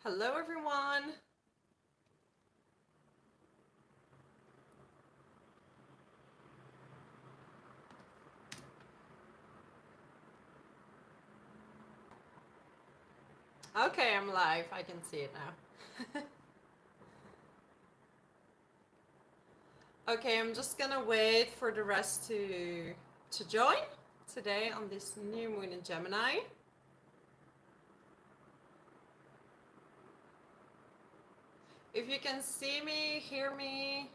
Hello, everyone. Okay, I'm live. I can see it now. Okay, I'm just gonna wait for the rest to join today on this new moon in Gemini. If you can see me, hear me,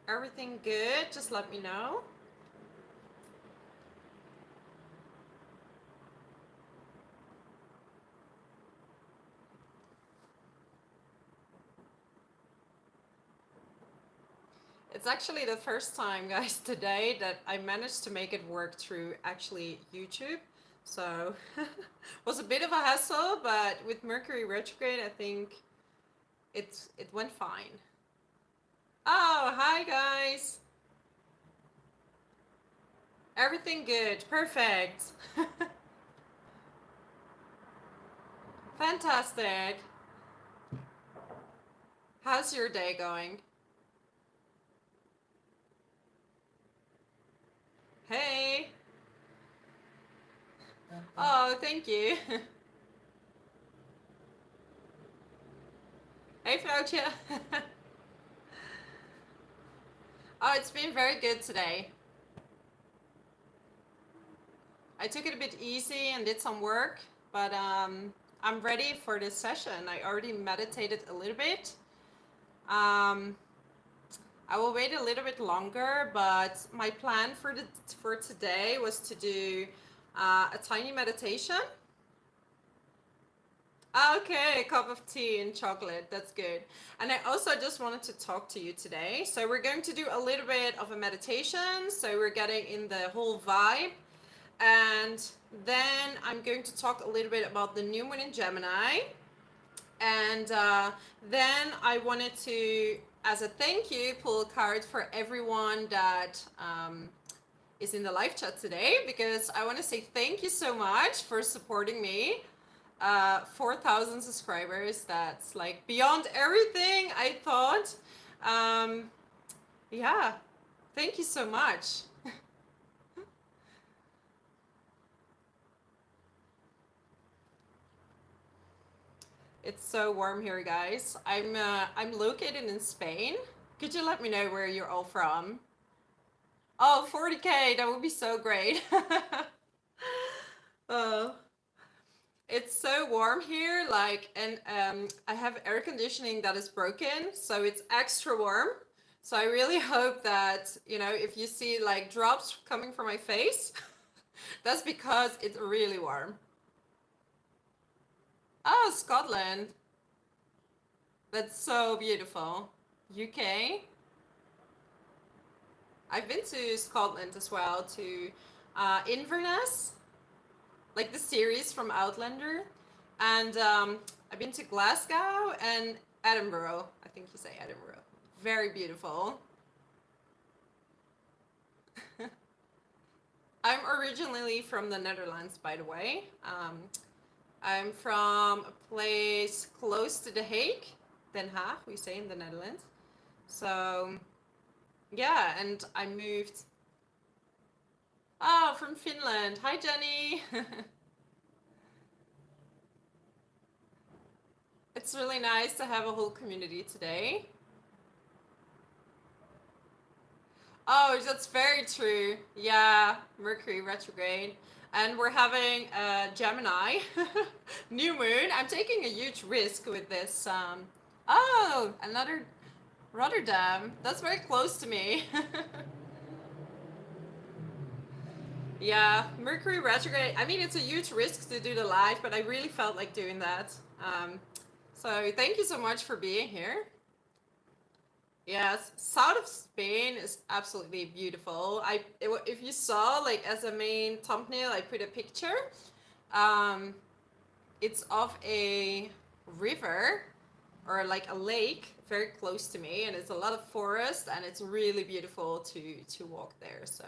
everything good, just let me know. It's actually the first time, guys, today that I managed to make it work through actually YouTube. So it was a bit of a hassle, but with Mercury retrograde, I think it went fine. Oh, hi guys. Everything good. Perfect. Fantastic. How's your day going? Hey. Oh, thank you. Hey, Floutje. Oh, it's been very good today. I took it a bit easy and did some work, but I'm ready for this session. I already meditated a little bit. Um, I will wait a little bit longer, but my plan for today was to do a tiny meditation. Okay, a cup of tea and chocolate. That's good. And I also just wanted to talk to you today. So we're going to do a little bit of a meditation. So we're getting in the whole vibe. And then I'm going to talk a little bit about the new moon in Gemini. And then I wanted to, as a thank you, pull a card for everyone that is in the live chat today, because I want to say thank you so much for supporting me. 4,000 subscribers, that's like beyond everything I thought. Yeah, thank you so much. It's so warm here, guys. I'm located in Spain. Could you let me know where you're all from? Oh, 40K, that would be so great. Oh, it's so warm here, like, and I have air conditioning that is broken, so it's extra warm. So I really hope that, if you see like drops coming from my face, that's because it's really warm. Oh, Scotland. That's so beautiful. UK. I've been to Scotland as well, to Inverness, like the series from Outlander. And I've been to Glasgow and Edinburgh. I think you say Edinburgh. Very beautiful. I'm originally from the Netherlands, by the way. I'm from a place close to The Hague, Den Haag, we say in the Netherlands. So, yeah, and I moved. Oh, from Finland. Hi, Jenny. It's really nice to have a whole community today. Oh, that's very true. Yeah, Mercury retrograde. And we're having Gemini, new moon. I'm taking a huge risk with this. Oh, another Rotterdam. That's very close to me. Yeah, Mercury retrograde. I mean, it's a huge risk to do the live, but I really felt like doing that. So thank you so much for being here. Yes, south of Spain is absolutely beautiful. If you saw, like, as a main thumbnail, I put a picture. Um, it's of a river or like a lake very close to me, and it's a lot of forest, and it's really beautiful to walk there. So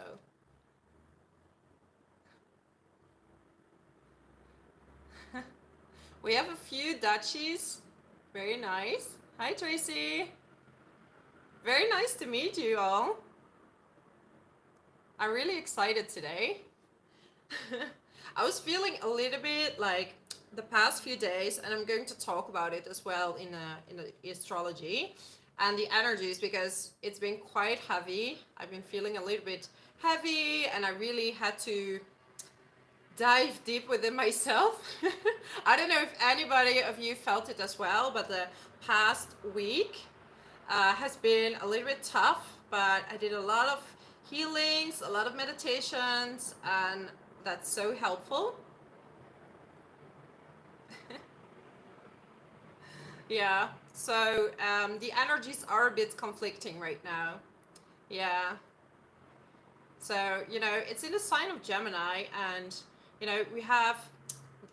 we have a few duchies. Very nice. Hi, Tracy. Very nice to meet you all. I'm really excited today. I was feeling a little bit like the past few days, and I'm going to talk about it as well in the astrology and the energies because it's been quite heavy. I've been feeling a little bit heavy, and I really had to dive deep within myself. I don't know if anybody of you felt it as well, but the past week has been a little bit tough, but I did a lot of healings, a lot of meditations, and that's so helpful. Yeah, so the energies are a bit conflicting right now. Yeah, so it's in the sign of Gemini, and we have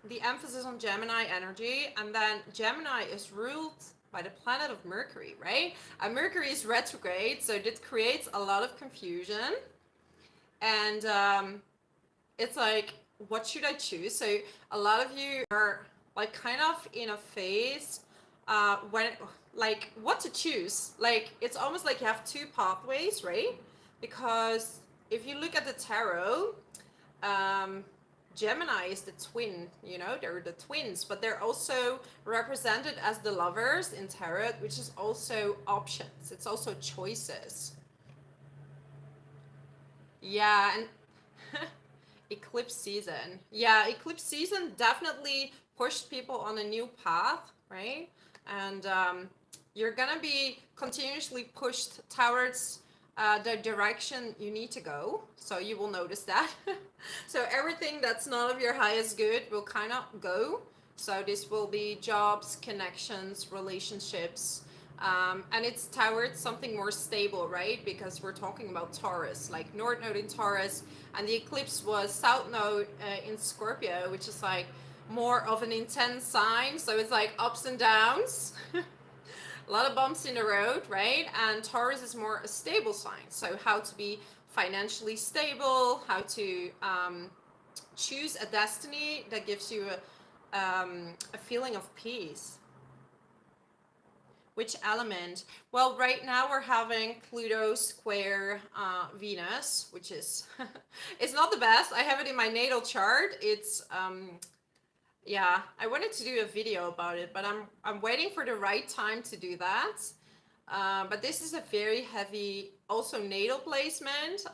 the emphasis on Gemini energy, and then Gemini is ruled by the planet of Mercury, right? And Mercury is retrograde, so this creates a lot of confusion. And it's like, what should I choose? So a lot of you are like kind of in a phase when like what to choose. Like it's almost like you have two pathways, right? Because if you look at the tarot, um, Gemini is the twin, they're the twins, but they're also represented as the lovers in tarot, which is also options. It's also choices. Yeah, and eclipse season. Yeah, eclipse season definitely pushed people on a new path, right? And you're gonna be continuously pushed towards the direction you need to go. So you will notice that. So everything that's not of your highest good will kind of go. So this will be jobs, connections, relationships, and it's towards something more stable, right? Because we're talking about Taurus, like North Node in Taurus, and the eclipse was South Node in Scorpio, which is like more of an intense sign. So it's like ups and downs. A lot of bumps in the road, right? And Taurus is more a stable sign. So how to be financially stable, how to choose a destiny that gives you a feeling of peace. Which element? Well, right now we're having Pluto square Venus, which is it's not the best. I have it in my natal chart. It's yeah, I wanted to do a video about it, but I'm waiting for the right time to do that. But this is a very heavy, also natal placement.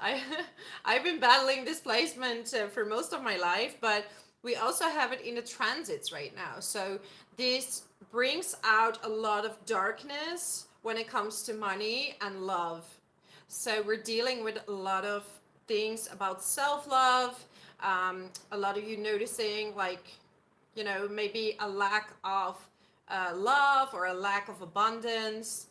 I've been battling this placement for most of my life, but we also have it in the transits right now. So this brings out a lot of darkness when it comes to money and love. So we're dealing with a lot of things about self-love. A lot of you noticing like, maybe a lack of love or a lack of abundance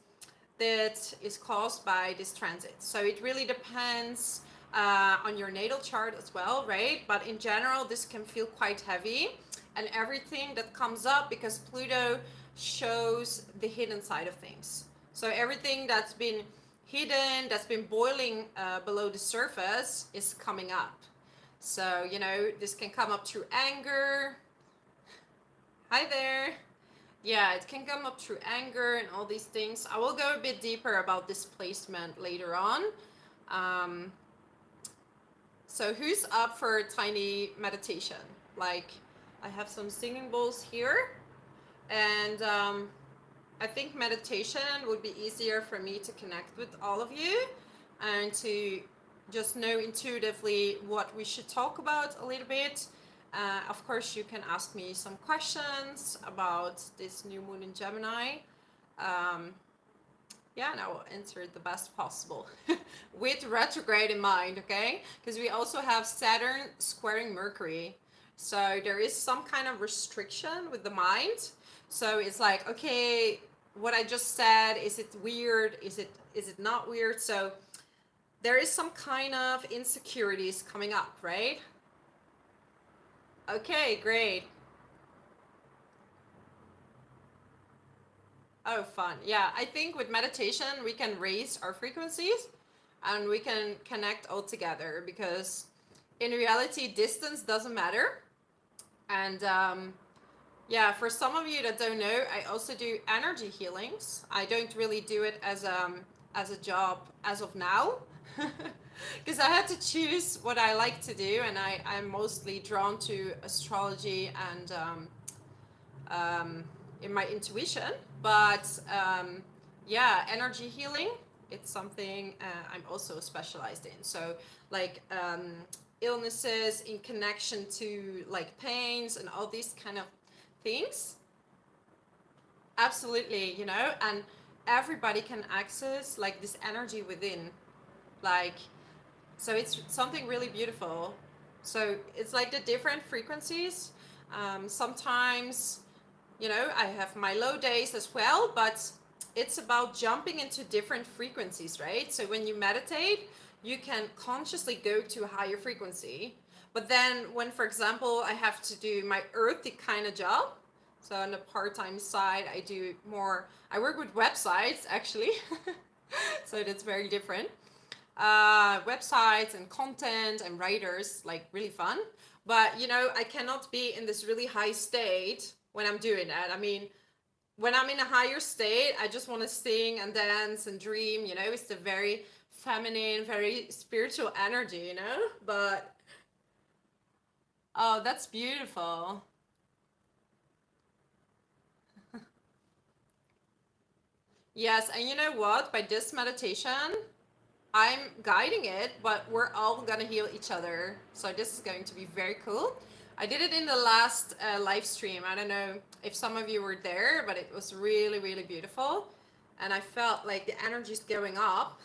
that is caused by this transit. So it really depends on your natal chart as well, right? But in general, this can feel quite heavy, and everything that comes up, because Pluto shows the hidden side of things. So everything that's been hidden, that's been boiling below the surface, is coming up. So, this can come up through anger. Hi there. Yeah, it can come up through anger and all these things. I will go a bit deeper about this placement later on. So who's up for a tiny meditation? Like, I have some singing bowls here, and I think meditation would be easier for me to connect with all of you and to just know intuitively what we should talk about a little bit. Of course, you can ask me some questions about this new moon in Gemini. Yeah, and I will answer it the best possible with retrograde in mind, okay? Because we also have Saturn squaring Mercury. So there is some kind of restriction with the mind. So it's like, okay, what I just said, is it weird? Is it not weird? So there is some kind of insecurities coming up, right? Okay, great. Oh, fun. Yeah, I think with meditation, we can raise our frequencies and we can connect all together, because in reality, distance doesn't matter. And Yeah, for some of you that don't know, I also do energy healings. I don't really do it as a job as of now, because I had to choose what I like to do, and I'm mostly drawn to astrology and in my intuition. But yeah, energy healing, it's something I'm also specialized in. So like illnesses in connection to like pains and all these kind of things. Absolutely, you know, and everybody can access like this energy within. Like, so it's something really beautiful. So it's like the different frequencies. Sometimes, you know, I have my low days as well, but it's about jumping into different frequencies, right? So when you meditate, you can consciously go to a higher frequency. But then when, for example, I have to do my earthy kind of job, so on the part-time side, I do more, I work with websites actually. So that's very different. Websites and content and writers, like really fun. But you know, I cannot be in this really high state when I'm doing that. I mean, when I'm in a higher state, I just want to sing and dance and dream, you know, it's the very feminine, very spiritual energy, you know? But oh, that's beautiful. Yes, and you know what? By this meditation, I'm guiding it, but we're all gonna heal each other. So this is going to be very cool. I did it in the last live stream. I don't know if some of you were there, but it was really, really beautiful. And I felt like the energy is going up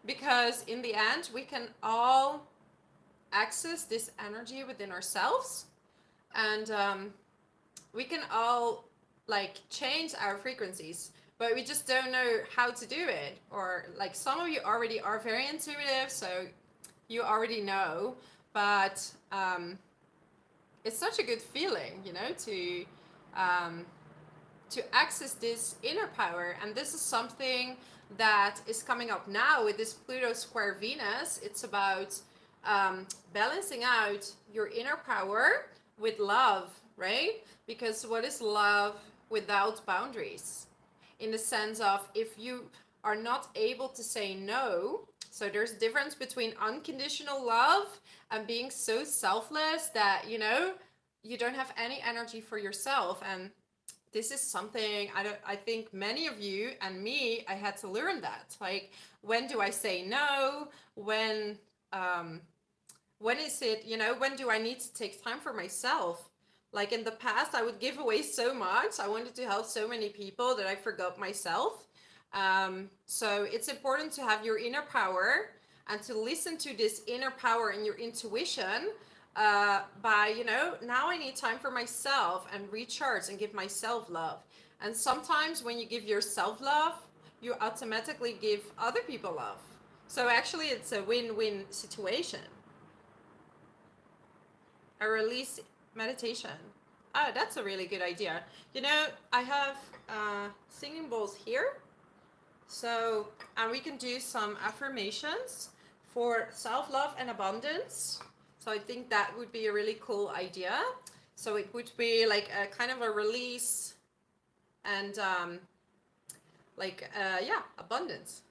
because in the end, we can all access this energy within ourselves, and we can all like change our frequencies, but we just don't know how to do it. Or like some of you already are very intuitive, so you already know. But it's such a good feeling, you know, um, to access this inner power. And this is something that is coming up now with this Pluto square Venus. It's about balancing out your inner power with love, right? Because what is love without boundaries? In the sense of, if you are not able to say no, so there's a difference between unconditional love and being so selfless that, you know, you don't have any energy for yourself. And this is something I think many of you and me, I had to learn that. Like, when do I say no? When is it, you know, when do I need to take time for myself? Like in the past, I would give away so much. I wanted to help so many people that I forgot myself. So it's important to have your inner power and to listen to this inner power and your intuition, by, you know, now I need time for myself and recharge and give myself love. And sometimes when you give yourself love, you automatically give other people love. So actually, it's a win-win situation. A release meditation. Oh, that's a really good idea. You know, I have singing bowls here. So, and we can do some affirmations for self-love and abundance. So I think that would be a really cool idea. So it would be like a kind of a release and yeah, abundance.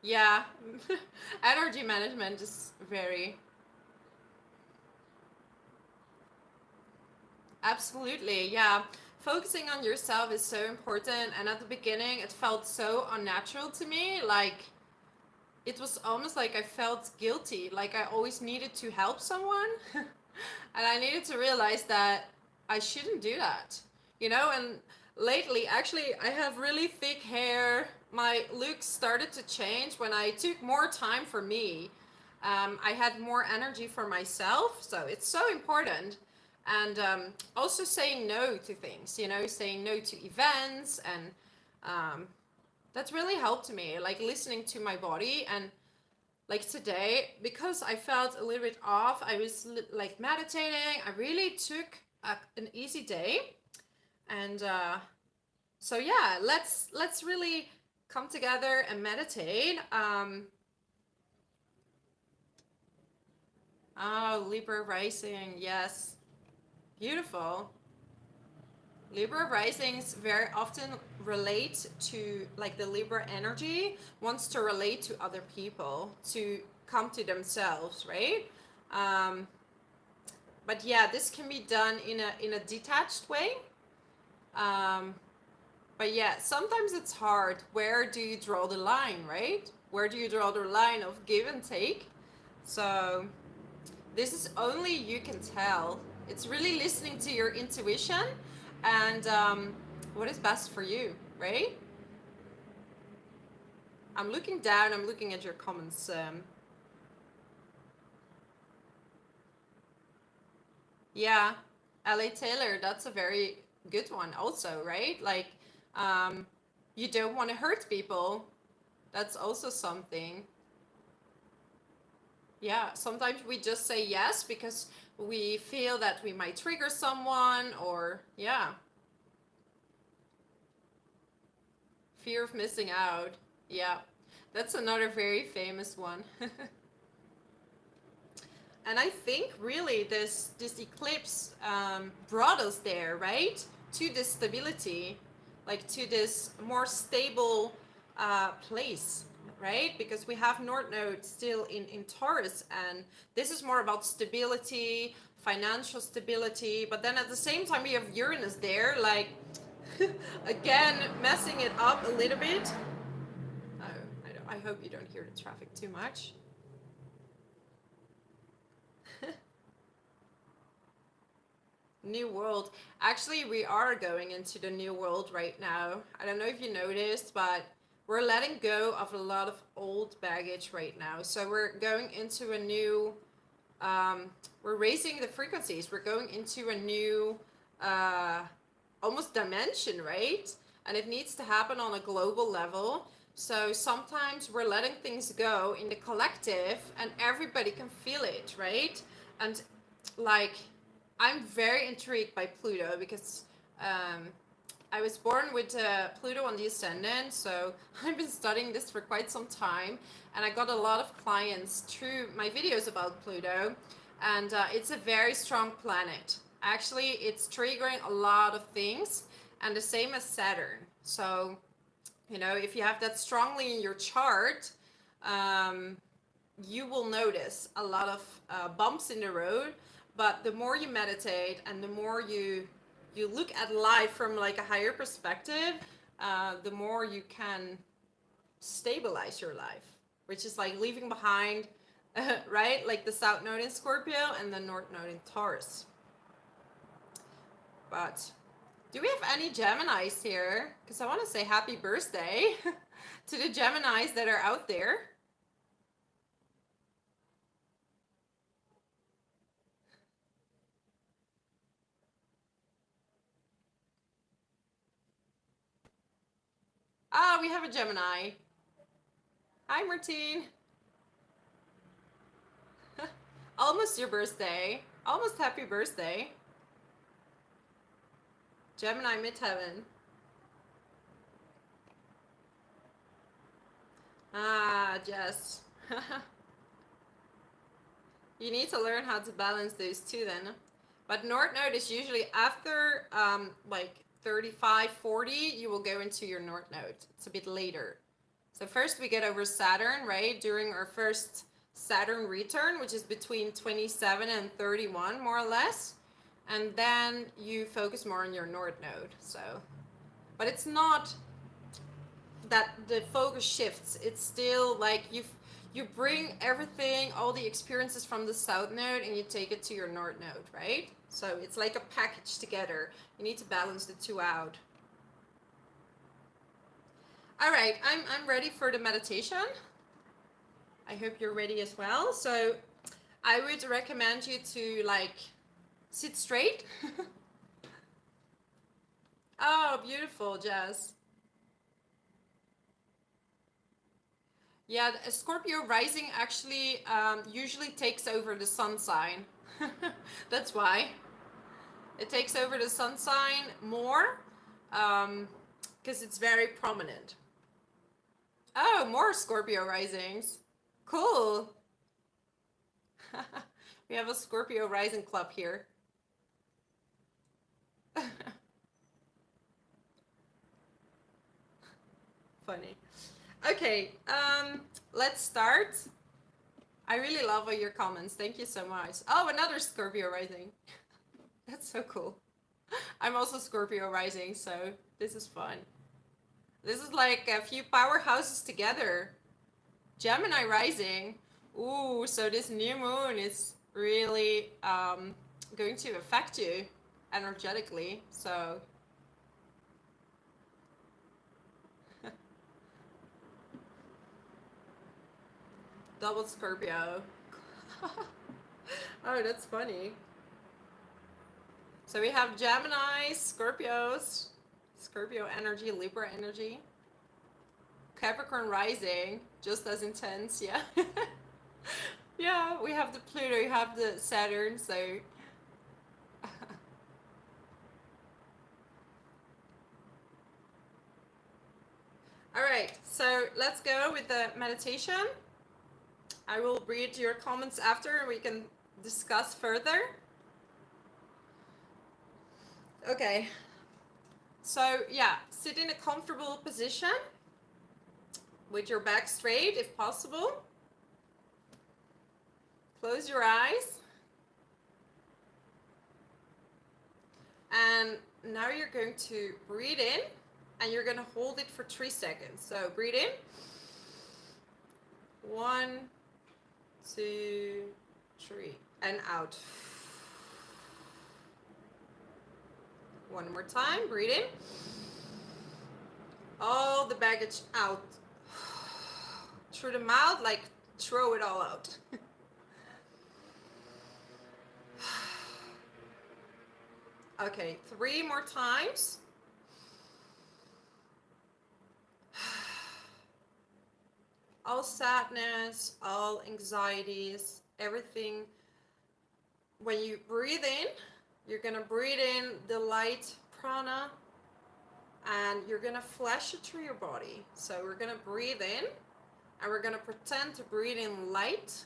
Yeah, energy management is very. Absolutely, yeah. Focusing on yourself is so important. And at the beginning, it felt so unnatural to me. Like, it was almost like I felt guilty. Like, I always needed to help someone. And I needed to realize that I shouldn't do that. You know, and lately, actually, I have really thick hair. My looks started to change when I took more time for me. I had more energy for myself. So it's so important. And also saying no to things, you know, saying no to events. And that's really helped me, like listening to my body. And like today, because I felt a little bit off, I was like meditating. I really took an easy day. And so yeah, let's really come together and meditate. Oh, Libra rising. Yes. Beautiful. Libra risings very often relate to, like, the Libra energy wants to relate to other people, to come to themselves, right? Um, but yeah, this can be done in a detached way. Um, but yeah, sometimes it's hard. Where do you draw the line, right? Where do you draw the line of give and take? So this is only you can tell. It's really listening to your intuition and what is best for you, right? I'm looking down, I'm looking at your comments. Yeah, LA Taylor, that's a very good one, also, right? Like, um, you don't want to hurt people. That's also something. Yeah, sometimes we just say yes because we feel that we might trigger someone, or, yeah, fear of missing out. Yeah, that's another very famous one. And I think really this eclipse brought us there, right? To this stability, like to this more stable place, right? Because we have North Node still in Taurus, and this is more about stability, financial stability. But then at the same time, we have Uranus there, like again messing it up a little bit. Oh, I hope you don't hear the traffic too much. New world. Actually, we are going into the new world right now. I don't know if you noticed, but we're letting go of a lot of old baggage right now. So we're going into a new, we're raising the frequencies. We're going into a new, uh, almost dimension, right? And it needs to happen on a global level. So sometimes we're letting things go in the collective and everybody can feel it, right? And like, I'm very intrigued by Pluto because um, I was born with Pluto on the ascendant, so I've been studying this for quite some time, and I got a lot of clients through my videos about Pluto, and it's a very strong planet. Actually, it's triggering a lot of things, and the same as Saturn. So, you know, if you have that strongly in your chart, um, you will notice a lot of bumps in the road. But the more you meditate and the more you look at life from like a higher perspective, the more you can stabilize your life, which is like leaving behind, right? Like the South Node in Scorpio and the North Node in Taurus. But do we have any Geminis here? Because I want to say happy birthday to the Geminis that are out there. Ah, we have a Gemini. Hi, Martine. Almost your birthday. Almost happy birthday. Gemini midheaven. Ah, Jess. You need to learn how to balance those two then. But North Node is usually after like 35, 40, you will go into your North Node. It's a bit later. So first we get over Saturn, right? During our first Saturn return, which is between 27 and 31, more or less. And then you focus more on your North Node. So, but it's not that the focus shifts. It's still like you bring everything, all the experiences from the South Node, and you take it to your North Node, right? So it's like a package together. You need to balance the two out. All right, I'm ready for the meditation. I hope you're ready as well. So I would recommend you to like sit straight. Oh, beautiful, Jazz. Yeah, the Scorpio rising actually usually takes over the sun sign. That's why. It takes over the sun sign more because it's very prominent. Oh, more Scorpio risings. Cool. We have a Scorpio rising club here. Funny. Okay, let's start. I really love all your comments. Thank you so much. Oh, another Scorpio rising. That's so cool. I'm also Scorpio rising, so this is fun. This is like a few powerhouses together. Gemini rising. Ooh, so this new moon is really going to affect you energetically. So double Scorpio. Oh, that's funny. So we have Gemini, Scorpios, Scorpio energy, Libra energy, Capricorn rising, just as intense, yeah. Yeah, we have the Pluto, we have the Saturn, so. All right, so let's go with the meditation. I will read your comments after and we can discuss further. Okay, so yeah, sit in a comfortable position with your back straight if possible. Close your eyes. And now you're going to breathe in and you're going to hold it for 3 seconds. So breathe in. 1, 2, 3. And out. One more time. Breathe in. All the baggage out. Through the mouth, like throw it all out. Okay, 3 more times. All sadness, all anxieties, everything. When you breathe in, you're gonna breathe in the light prana and you're gonna flash it through your body. So we're gonna breathe in and we're gonna pretend to breathe in light.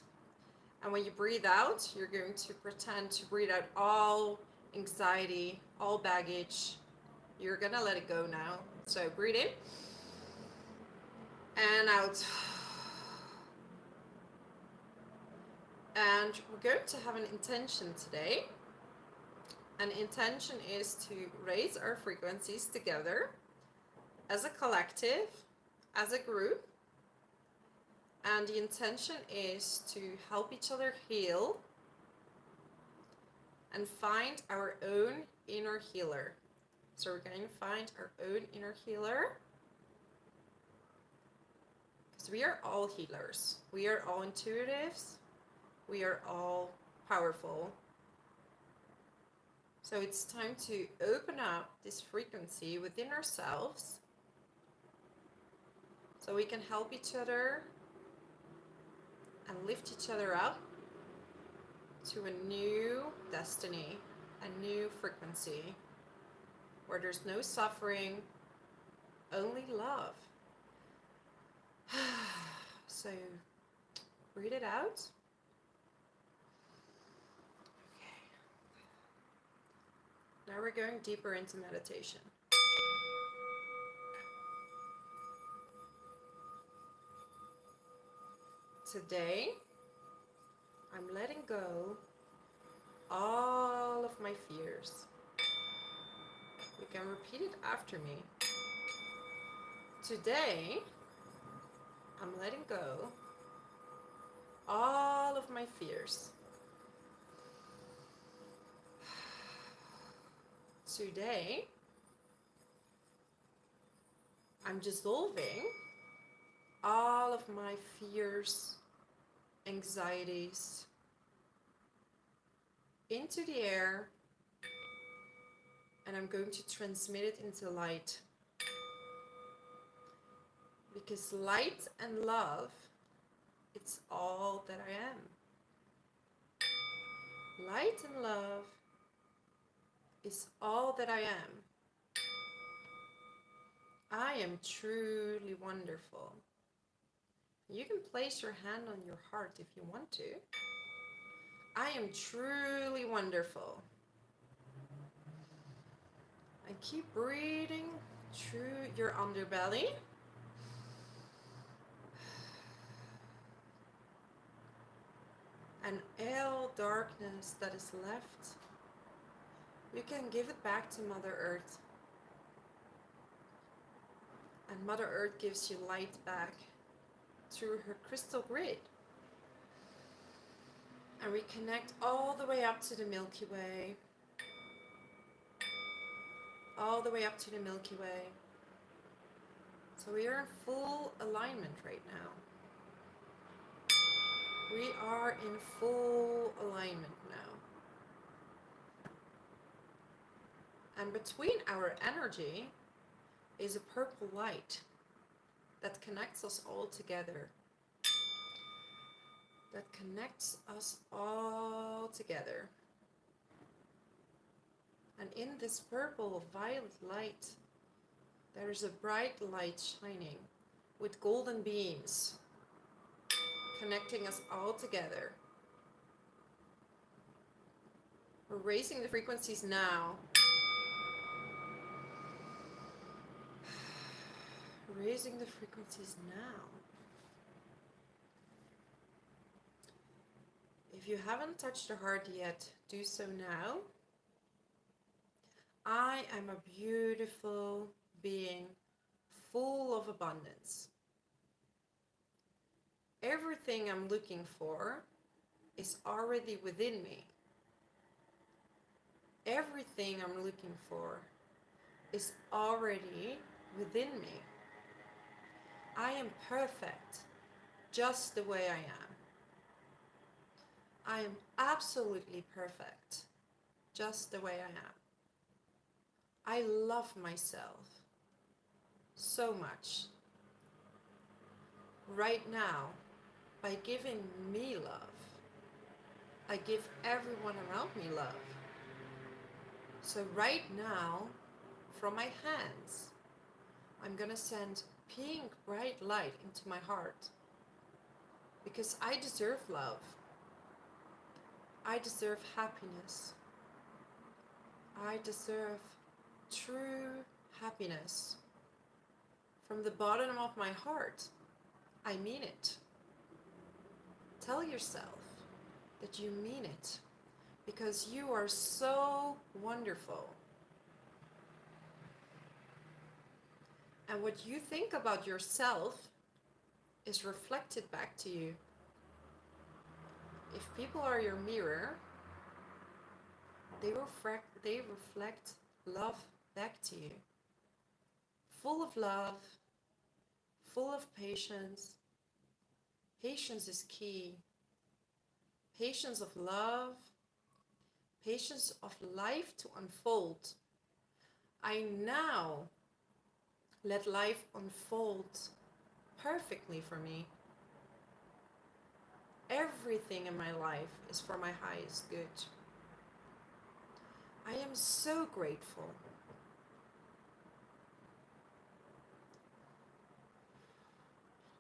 And when you breathe out, you're going to pretend to breathe out all anxiety, all baggage. You're gonna let it go now. So breathe in and out. And we're going to have an intention today. An intention is to raise our frequencies together as a collective, as a group. And the intention is to help each other heal and find our own inner healer. So we're going to find our own inner healer. Because we are all healers. We are all intuitives. We are all powerful. So it's time to open up this frequency within ourselves so we can help each other and lift each other up to a new destiny, a new frequency where there's no suffering, only love. So breathe it out. Now we're going deeper into meditation. Today, I'm letting go all of my fears. You can repeat it after me. Today, I'm letting go all of my fears. Today, I'm dissolving all of my fears, anxieties into the air, and I'm going to transmit it into light. Because light and love, it's all that I am. Light and love is all that I am. I am truly wonderful. You can place your hand on your heart if you want to. I am truly wonderful. And keep breathing through your underbelly. And all darkness that is left, you can give it back to Mother Earth. And Mother Earth gives you light back through her crystal grid. And we connect all the way up to the Milky Way. All the way up to the Milky Way. So we are in full alignment right now. We are in full alignment now. And between our energy is a purple light that connects us all together. That connects us all together. And in this purple violet light, there is a bright light shining with golden beams, connecting us all together. We're raising the frequencies now. Raising the frequencies now. If you haven't touched the heart yet, do so now. I am a beautiful being, full of abundance. Everything I'm looking for is already within me. Everything I'm looking for is already within me. I am perfect, just the way I am. I am absolutely perfect, just the way I am. I love myself so much. Right now, by giving me love, I give everyone around me love. So right now, from my hands, I'm gonna send pink bright light into my heart, because I deserve love. I deserve happiness. I deserve true happiness. From the bottom of my heart, I mean it. Tell yourself that you mean it, because you are so wonderful. And what you think about yourself is reflected back to you. If people are your mirror, they reflect love back to you. Full of love, full of patience. Patience is key. Patience of love, patience of life to unfold. I now let life unfold perfectly for me. Everything in my life is for my highest good. I am so grateful.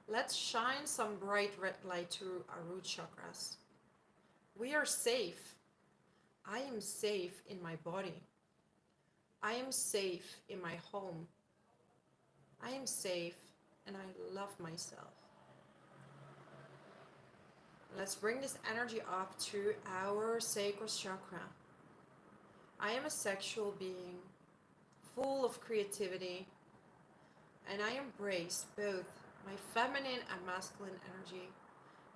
Let's shine some bright red light through our root chakras. We are safe. I am safe in my body. I am safe in my home. I am safe and I love myself. Let's bring this energy up through our sacral chakra. I am a sexual being, full of creativity, and I embrace both my feminine and masculine energy.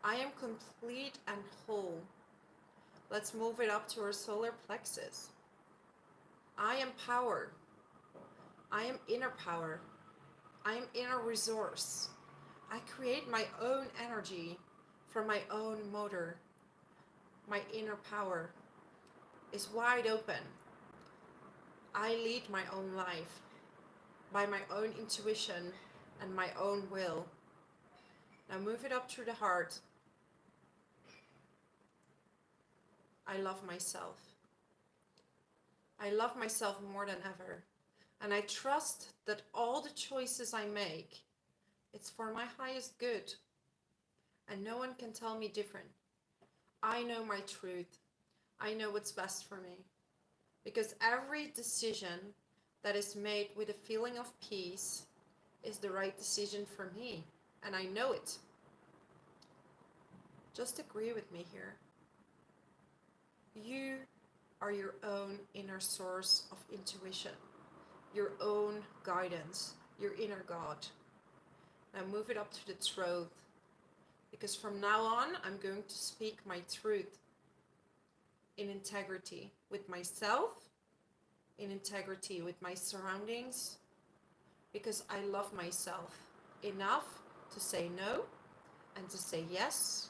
I am complete and whole. Let's move it up to our solar plexus. I am power. I am inner power. I am inner resource. I create my own energy from my own motor. My inner power is wide open. I lead my own life by my own intuition and my own will. Now move it up through the heart. I love myself. I love myself more than ever. And I trust that all the choices I make, it's for my highest good. And no one can tell me different. I know my truth. I know what's best for me. Because every decision that is made with a feeling of peace is the right decision for me. And I know it. Just agree with me here. You are your own inner source of intuition, your own guidance, your inner God. Now move it up to the throat, because from now on I'm going to speak my truth in integrity with myself, in integrity with my surroundings, because I love myself enough to say no and to say yes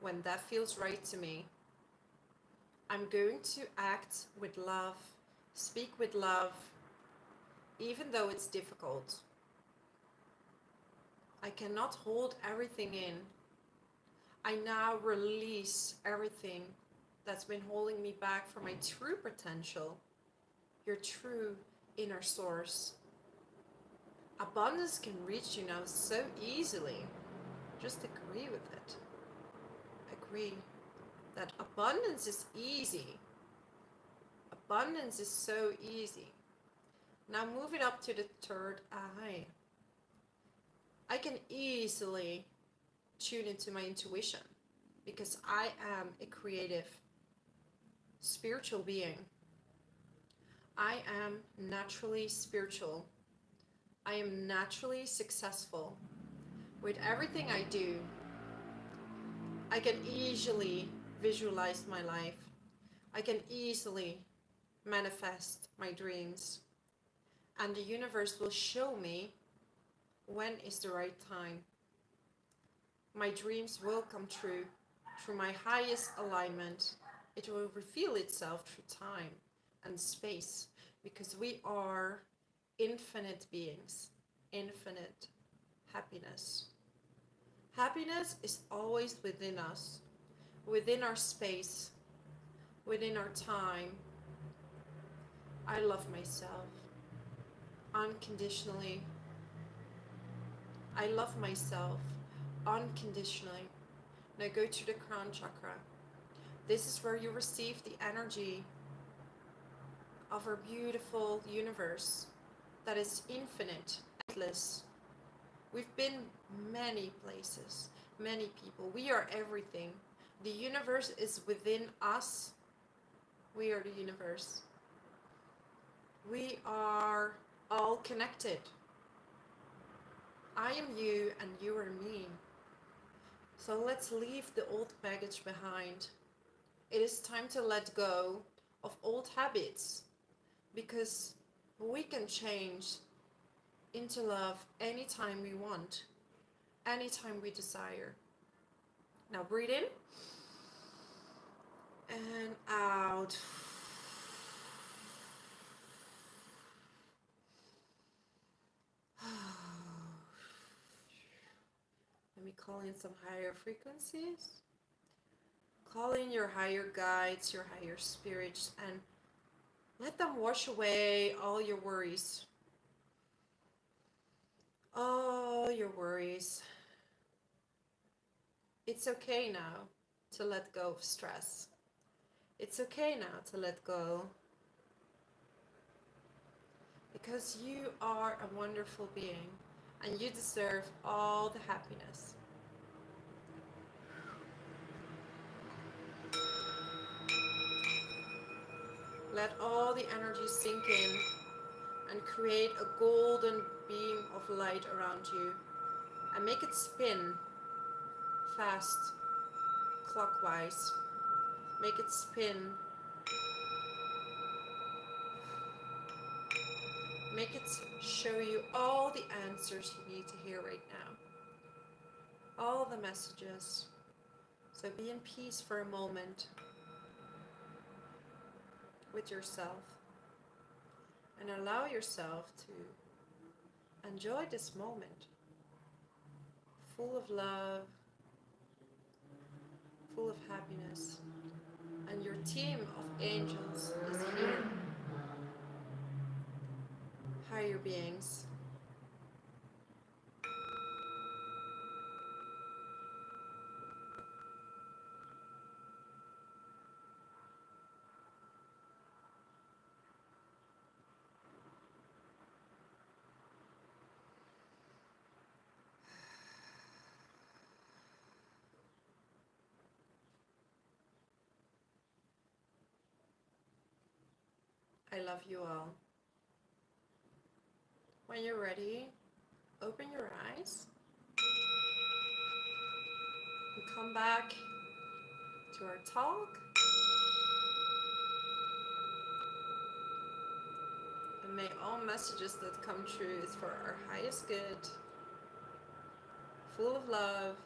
when that feels right to me. I'm going to act with love, speak with love, even though it's difficult. I cannot hold everything in. I now release everything that's been holding me back from my true potential, your true inner source. Abundance can reach you now so easily. Just agree with it. Agree that abundance is easy. Abundance is so easy. Now move it up to the third eye. I can easily tune into my intuition because I am a creative, spiritual being. I am naturally spiritual. I am naturally successful. With everything I do, I can easily visualize my life. I can easily manifest my dreams. And the universe will show me when is the right time. My dreams will come true through my highest alignment. It will reveal itself through time and space, because we are infinite beings, infinite happiness. Happiness is always within us, within our space, within our time. I love myself unconditionally. I love myself unconditionally. Now go to the crown chakra. This is where you receive the energy of our beautiful universe that is infinite, endless. We've been many places, many people. We are everything. The universe is within us. We are the universe. We are all connected. I am you and you are me. So let's leave the old baggage behind. It is time to let go of old habits, because we can change into love anytime we want, anytime we desire. Now breathe in and out. Let me call in some higher frequencies. Call in your higher guides, your higher spirits, and let them wash away all your worries. All your worries. It's okay now to let go of stress. It's okay now to let go, because you are a wonderful being and you deserve all the happiness. Let all the energy sink in and create a golden beam of light around you, and make it spin fast, clockwise. Make it spin. Make it show you all the answers you need to hear right now. All the messages. So be in peace for a moment with yourself and allow yourself to enjoy this moment, full of love, full of happiness. And your team of angels is here. Higher beings. I love you all. When you're ready, open your eyes and come back to our talk. And may all messages that come true is for our highest good, full of love.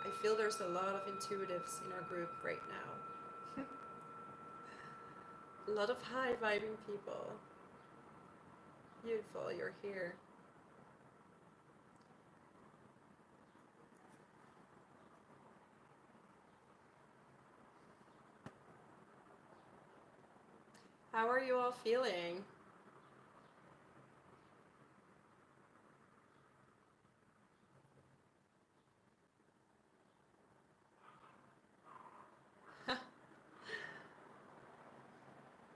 I feel there's a lot of intuitives in our group right now. A lot of high vibing people. Beautiful, you're here. How are you all feeling?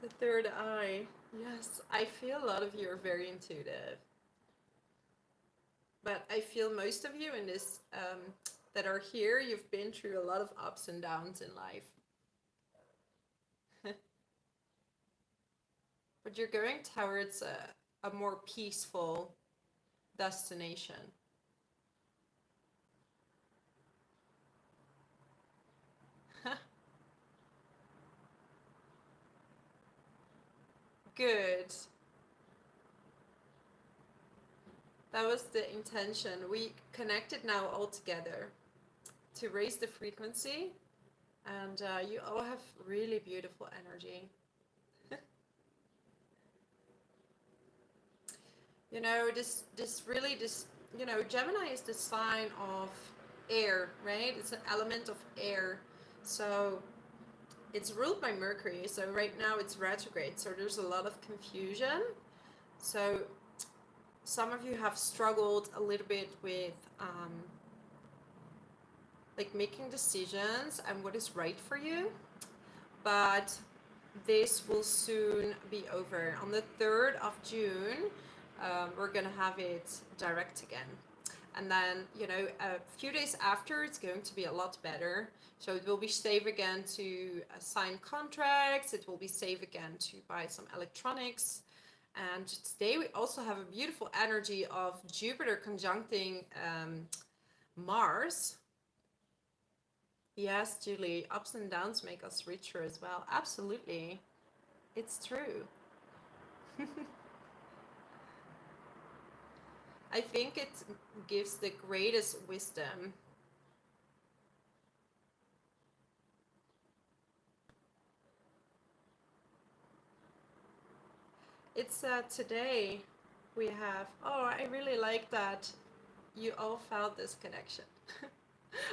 The third eye. Yes, I feel a lot of you are very intuitive. But I feel most of you in this that are here, you've been through a lot of ups and downs in life. But you're going towards a more peaceful destination. Good. That was the intention. We connected now all together to raise the frequency, and you all have really beautiful energy. You know, Gemini is the sign of air, right? It's an element of air. So it's ruled by Mercury. So right now it's retrograde. So there's a lot of confusion. So some of you have struggled a little bit with like making decisions and what is right for you. But this will soon be over. On the 3rd of June, we're gonna have it direct again. And then, you know, a few days after, it's going to be a lot better. So it will be safe again to sign contracts. It will be safe again to buy some electronics. And today we also have a beautiful energy of Jupiter conjuncting Mars. Yes, Julie, ups and downs make us richer as well. Absolutely. It's true. I think it gives the greatest wisdom. It's today we have, oh, I really like that you all felt this connection.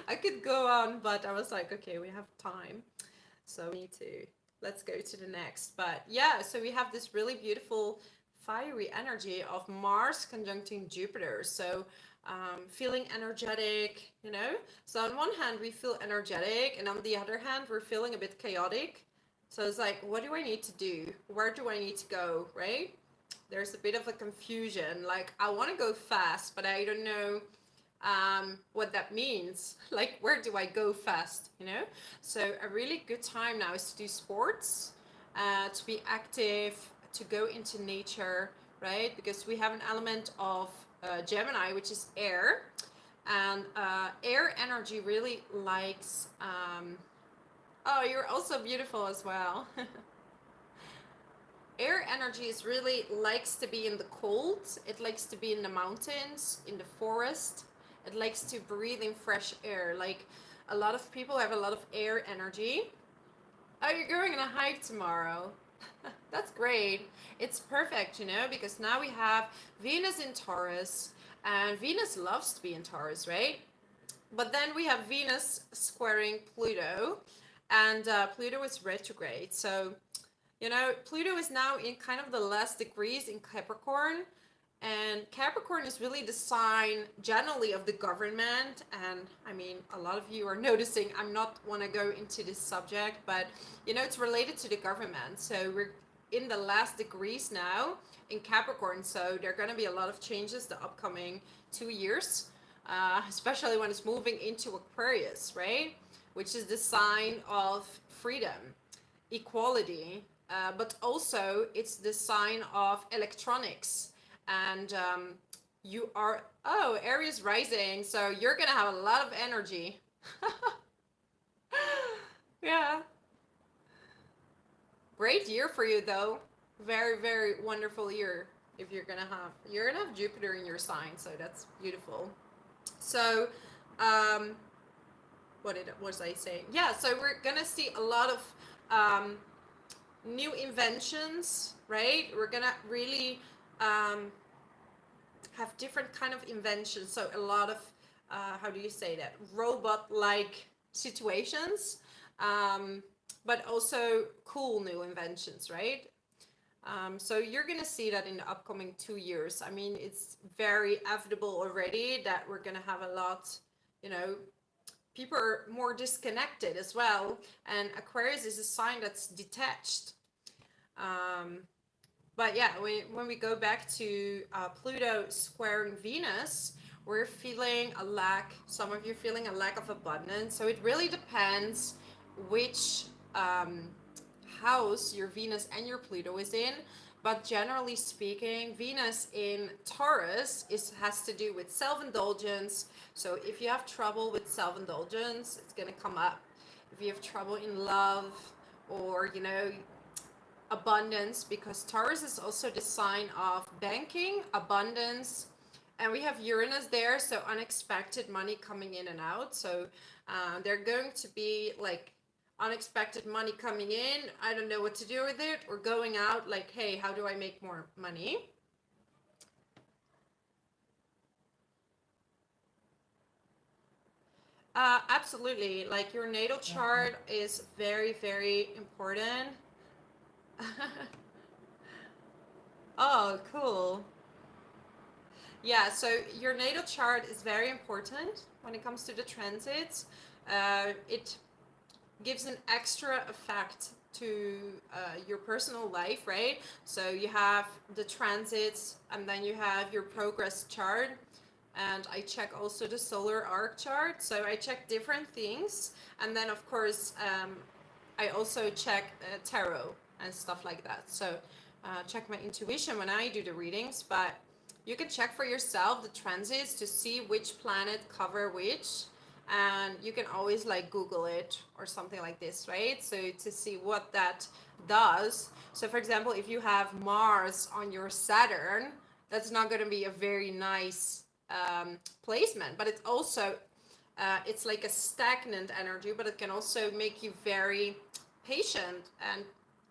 I could go on, but I was like, okay, we have time. So me too. Let's go to the next. But yeah, so we have this really beautiful fiery energy of Mars conjuncting Jupiter. So feeling energetic, you know. So on one hand, we feel energetic, and on the other hand, we're feeling a bit chaotic. So it's like, what do I need to do? Where do I need to go, right? There's a bit of a confusion. Like, I want to go fast, but I don't know what that means. Like, where do I go fast, you know? So a really good time now is to do sports, to be active, to go into nature, right? Because we have an element of Gemini, which is air, and air energy really likes oh, you're also beautiful as well. Air energy is really likes to be in the cold. It likes to be in the mountains, in the forest. It likes to breathe in fresh air. Like, a lot of people have a lot of air energy. Oh, you're going on a hike tomorrow. That's great. It's perfect, you know, because now we have Venus in Taurus, and Venus loves to be in Taurus, right? But then we have Venus squaring Pluto, and Pluto is retrograde. So, you know, Pluto is now in kind of the last degrees in Capricorn, and Capricorn is really the sign generally of the government. And I mean, a lot of you are noticing I'm not want to go into this subject, but you know, it's related to the government. So we're in the last degrees now in Capricorn. So there are going to be a lot of changes the upcoming 2 years. especially when it's moving into Aquarius, right? Which is the sign of freedom, equality, but also it's the sign of electronics. And you are, oh, Aries rising, so you're gonna have a lot of energy. Yeah. Great year for you though. Very, very wonderful year. If you're gonna have Jupiter in your sign, so that's beautiful. So, um, what was I saying? Yeah, so we're gonna see a lot of um, new inventions, right? We're gonna really um, have different kind of inventions. So a lot of how do you say that? Robot-like situations, um, but also cool new inventions, right? So you're gonna see that in the upcoming 2 years. I mean, it's very inevitable already that we're gonna have a lot, you know, people are more disconnected as well. And Aquarius is a sign that's detached. Um, but yeah, when we go back to Pluto squaring Venus, we're feeling a lack, some of you feeling a lack of abundance. So it really depends which um, house your Venus and your Pluto is in. But generally speaking, Venus in Taurus has to do with self-indulgence. So if you have trouble with self-indulgence, it's going to come up. If you have trouble in love, or abundance, because Taurus is also the sign of banking, abundance, and we have Uranus there, so unexpected money coming in and out. So they're going to be like unexpected money coming in. I don't know what to do with it, or going out like, hey, how do I make more money? Absolutely. Like your natal chart is very, very important. Oh, cool. Yeah, so your natal chart is very important when it comes to the transits. It gives an extra effect to your personal life, right? So you have the transits, and then you have your progress chart. And I check also the solar arc chart. So I check different things. And then, of course, I also check tarot and stuff like that. So check my intuition when I do the readings. But you can check for yourself the transits to see which planet cover which, and you can always like Google it or something like this, right? So to see what that does. So for example, if you have Mars on your Saturn, that's not going to be a very nice placement, but it's also it's like a stagnant energy, but it can also make you very patient and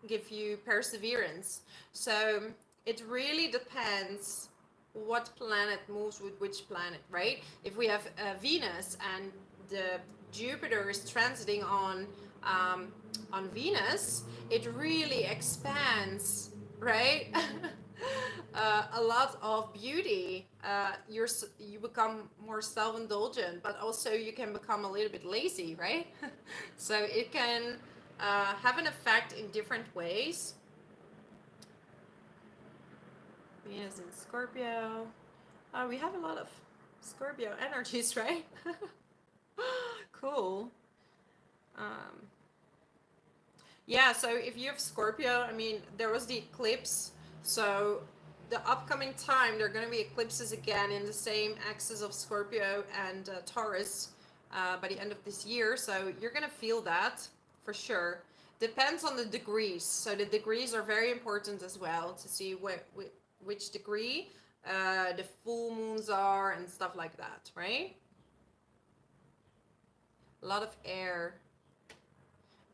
give you perseverance. So it really depends what planet moves with which planet, right? If we have Venus and the Jupiter is transiting on Venus, it really expands, right? A lot of beauty. You become more self-indulgent, but also you can become a little bit lazy, right? So it can have an effect in different ways. Venus in Scorpio. We have a lot of Scorpio energies, right? Cool. Um, yeah, so if you have Scorpio, I mean, there was the eclipse. So the upcoming time, there are going to be eclipses again in the same axis of Scorpio and Taurus by the end of this year. So you're going to feel that for sure. Depends on the degrees. So the degrees are very important as well to see which degree the full moons are and stuff like that, right? A lot of air.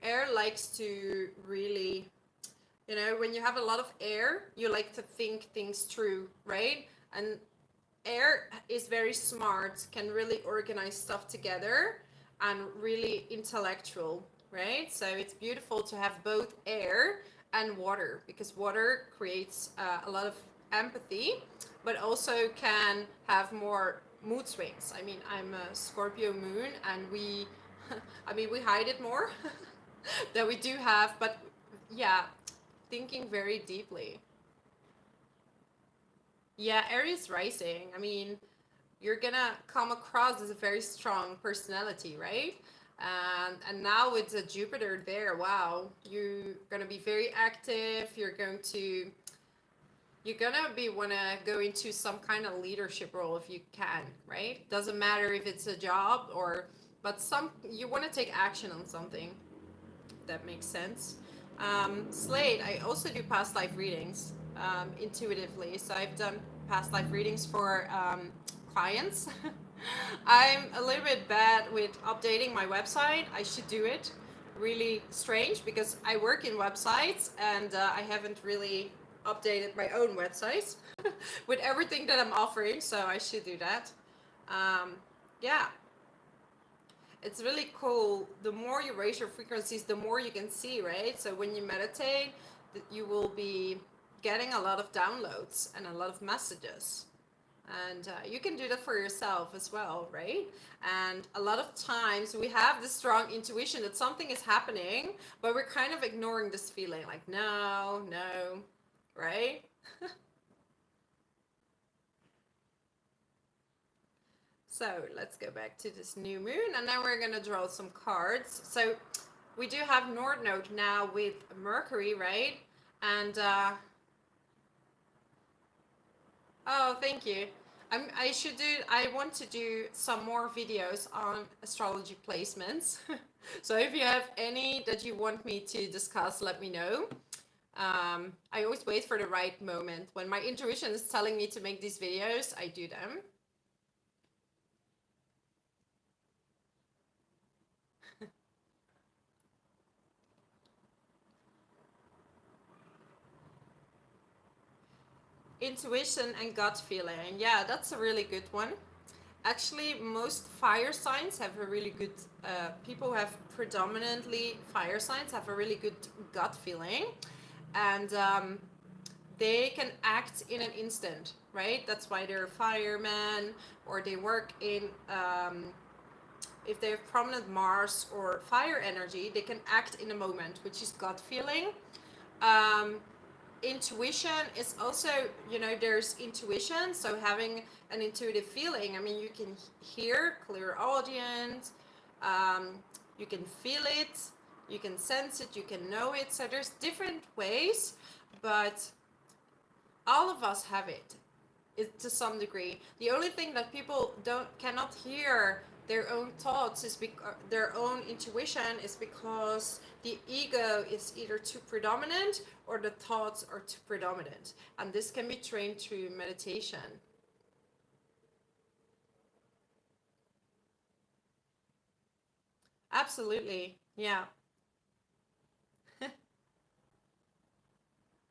Air likes to really, when you have a lot of air, you like to think things through, right? And air is very smart, can really organize stuff together, and really intellectual, right? So it's beautiful to have both air and water, because water creates a lot of empathy, but also can have more mood swings. I mean, I'm a Scorpio moon, and I mean, we hide it more that we do have, but yeah, thinking very deeply. Yeah, Aries rising. I mean, you're gonna come across as a very strong personality, right? And now with the Jupiter there, wow, you're gonna be very active. You're gonna be wanna go into some kind of leadership role if you can, right? Doesn't matter if it's a job or, but some you want to take action on something. That makes sense. Slade, I also do past life readings intuitively. So I've done past life readings for clients. I'm a little bit bad with updating my website. I should do it. Really strange because I work in websites and I haven't really updated my own website with everything that I'm offering. So I should do that. Um, yeah, it's really cool. The more you raise your frequencies, the more you can see, right? So when you meditate, you will be getting a lot of downloads and a lot of messages. And you can do that for yourself as well, right? And a lot of times we have this strong intuition that something is happening, but we're kind of ignoring this feeling like, no, no, right? So let's go back to this new moon and then we're gonna draw some cards. So we do have North Node now with Mercury, right? And oh, thank you. I want to do some more videos on astrology placements. So if you have any that you want me to discuss, let me know. I always wait for the right moment. When my intuition is telling me to make these videos, I do them. Intuition and gut feeling. Yeah, that's a really good one. Actually, most fire signs have a really good, people who have predominantly fire signs have a really good gut feeling. And they can act in an instant, right? That's why they're firemen or they work in, if they have prominent Mars or fire energy, they can act in a moment, which is gut feeling. Um, Intuition is also, there's intuition, so having an intuitive feeling. I mean, you can hear clear audience, you can feel it, you can sense it, you can know it. So there's different ways, but all of us have it to some degree. The only thing that people cannot hear their own thoughts is their own intuition is because the ego is either too predominant or the thoughts are too predominant, and this can be trained through meditation. Absolutely, yeah.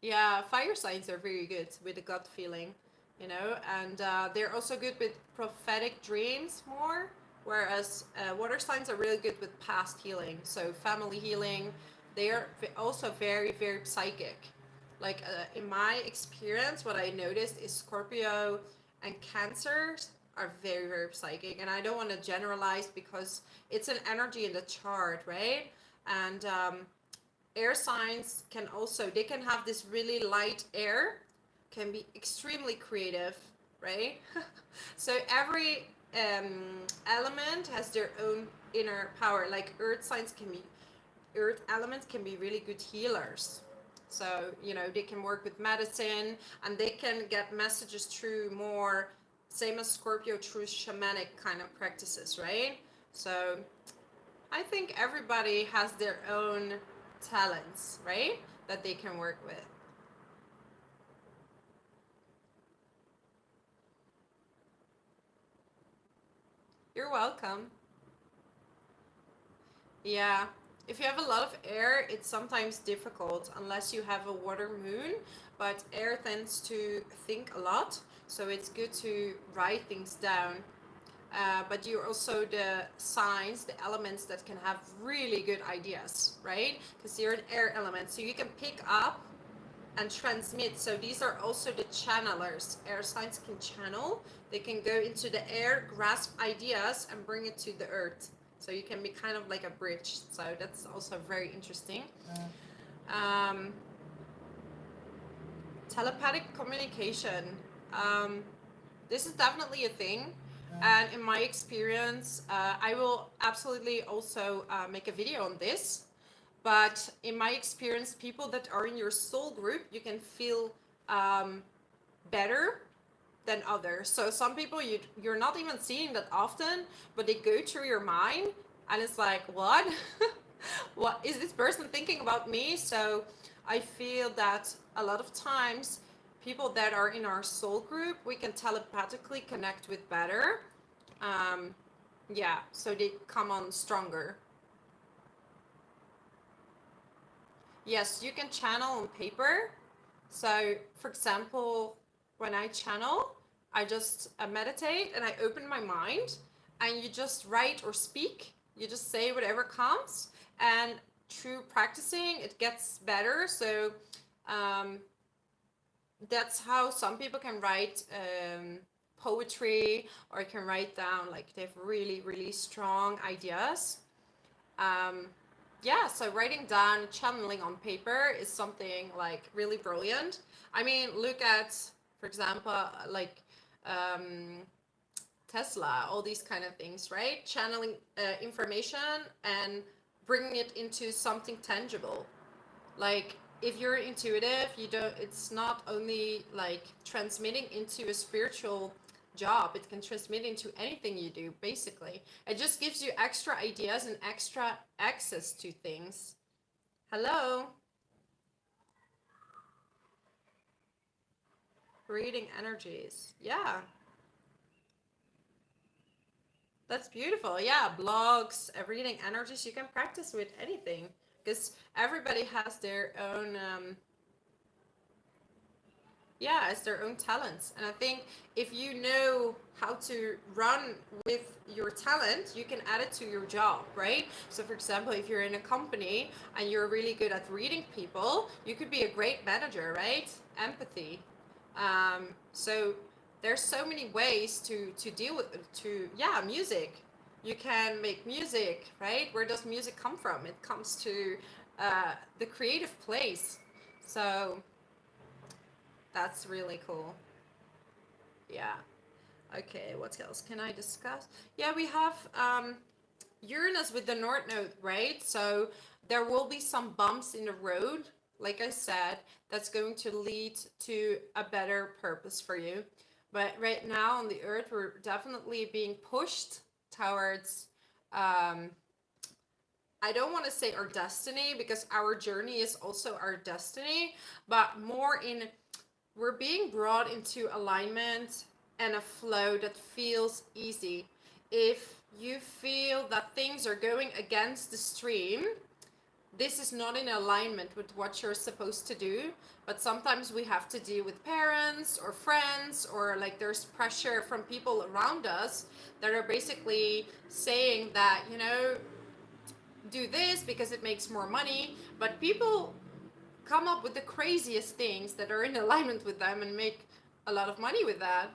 Yeah, fire signs are very good with the gut feeling, and they're also good with prophetic dreams more, whereas water signs are really good with past healing, so family healing. They are also very, very psychic. Like in my experience, what I noticed is Scorpio and Cancer are very, very psychic, and I don't want to generalize because it's an energy in the chart, right? And air signs can also, they can have this really light air, can be extremely creative, right? So every element has their own inner power. Like earth elements can be really good healers. So they can work with medicine and they can get messages through more, same as Scorpio, through shamanic kind of practices, right? So I think everybody has their own talents, right? That they can work with. You're welcome. Yeah. If you have a lot of air, it's sometimes difficult unless you have a water moon, but air tends to think a lot, so it's good to write things down. But you're also the signs, the elements that can have really good ideas, right? Because you're an air element, so you can pick up and transmit. So these are also the channelers. Air signs can channel. They can go into the air, grasp ideas, and bring it to the earth. So you can be kind of like a bridge. So that's also very interesting. Um, Telepathic communication. This is definitely a thing. And in my experience, I will absolutely also make a video on this. But in my experience, people that are in your soul group, you can feel better than others. So some people you're not even seeing that often, but they go through your mind, and it's like, what? What is this person thinking about me? So I feel that a lot of times people that are in our soul group, we can telepathically connect with better. Um, yeah, so they come on stronger. Yes, you can channel on paper. So, for example, when I channel, I just meditate and I open my mind, and you just write or speak. You just say whatever comes, and through practicing, it gets better. So, um, that's how some people can write poetry, or can write down like they have really, really strong ideas. Um, yeah, so writing down, channeling on paper is something like really brilliant. I mean, look at, for example, like um, Tesla, all these kind of things, right? Channeling information and bringing it into something tangible. Like if you're intuitive, you don't, it's not only like transmitting into a spiritual job, it can transmit into anything you do basically. It just gives you extra ideas and extra access to things. Hello. Reading energies, yeah, that's beautiful. Yeah, blogs, reading energies, you can practice with anything, because everybody has their own yeah, it's their own talents. And I think if you know how to run with your talent, you can add it to your job, right? So for example, if you're in a company and you're really good at reading people, you could be a great manager, right? Empathy. So there's so many ways to deal with, to yeah, music. You can make music, right? Where does music come from? It comes to the creative place. So that's really cool. Yeah. Okay, what else can I discuss? Yeah, we have Uranus with the North Node, right? So there will be some bumps in the road, like I said, that's going to lead to a better purpose for you. But right now on the Earth, we're definitely being pushed towards, um, I don't want to say our destiny, because our journey is also our destiny, but more in, we're being brought into alignment and a flow that feels easy. If you feel that things are going against the stream, this is not in alignment with what you're supposed to do. But sometimes we have to deal with parents or friends, or like there's pressure from people around us that are basically saying that, do this because it makes more money. But people come up with the craziest things that are in alignment with them and make a lot of money with that.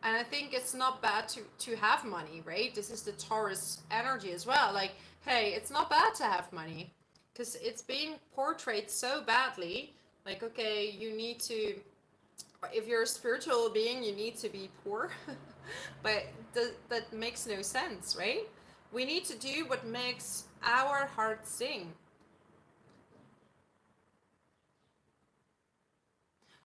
And I think it's not bad to have money, right? This is the Taurus energy as well. Like, hey, it's not bad to have money, because it's being portrayed so badly. Like, okay, you need to, if you're a spiritual being, you need to be poor. But that makes no sense, right? We need to do what makes our heart sing.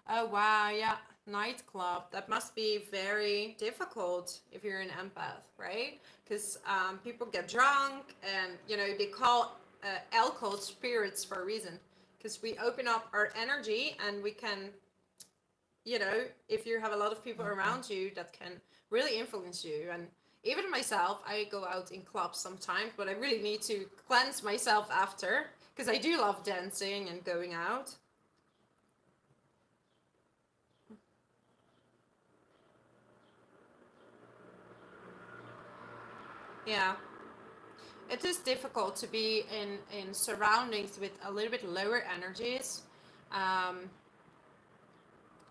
Oh wow, yeah, nightclub. That must be very difficult if you're an empath, right? Because people get drunk, and they call alcohol spirits for a reason. Because we open up our energy, and we can, if you have a lot of people around you that can really influence you. And even myself, I go out in clubs sometimes, but I really need to cleanse myself after, because I do love dancing and going out. Yeah. It is difficult to be in surroundings with a little bit lower energies, um,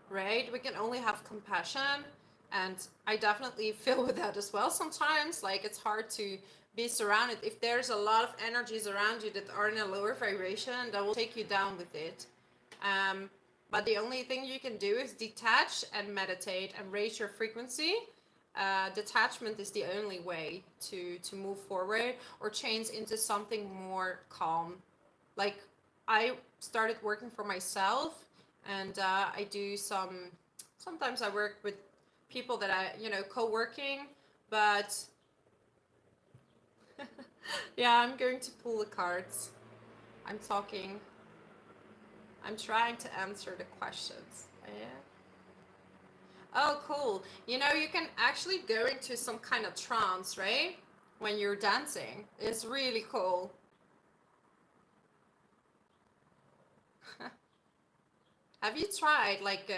right? We can only have compassion, and I definitely feel with that as well sometimes. Like, it's hard to be surrounded if there's a lot of energies around you that are in a lower vibration, that will take you down with it. um, but the only thing you can do is detach and meditate and raise your frequency, detachment is the only way to move forward or change into something more calm. Like, I started working for myself, and I do sometimes I work with people that I, co-working, but yeah, I'm going to pull the cards. I'm talking. I'm trying to answer the questions. Yeah. Oh, cool. You can actually go into some kind of trance, right? When you're dancing. It's really cool. Have you tried like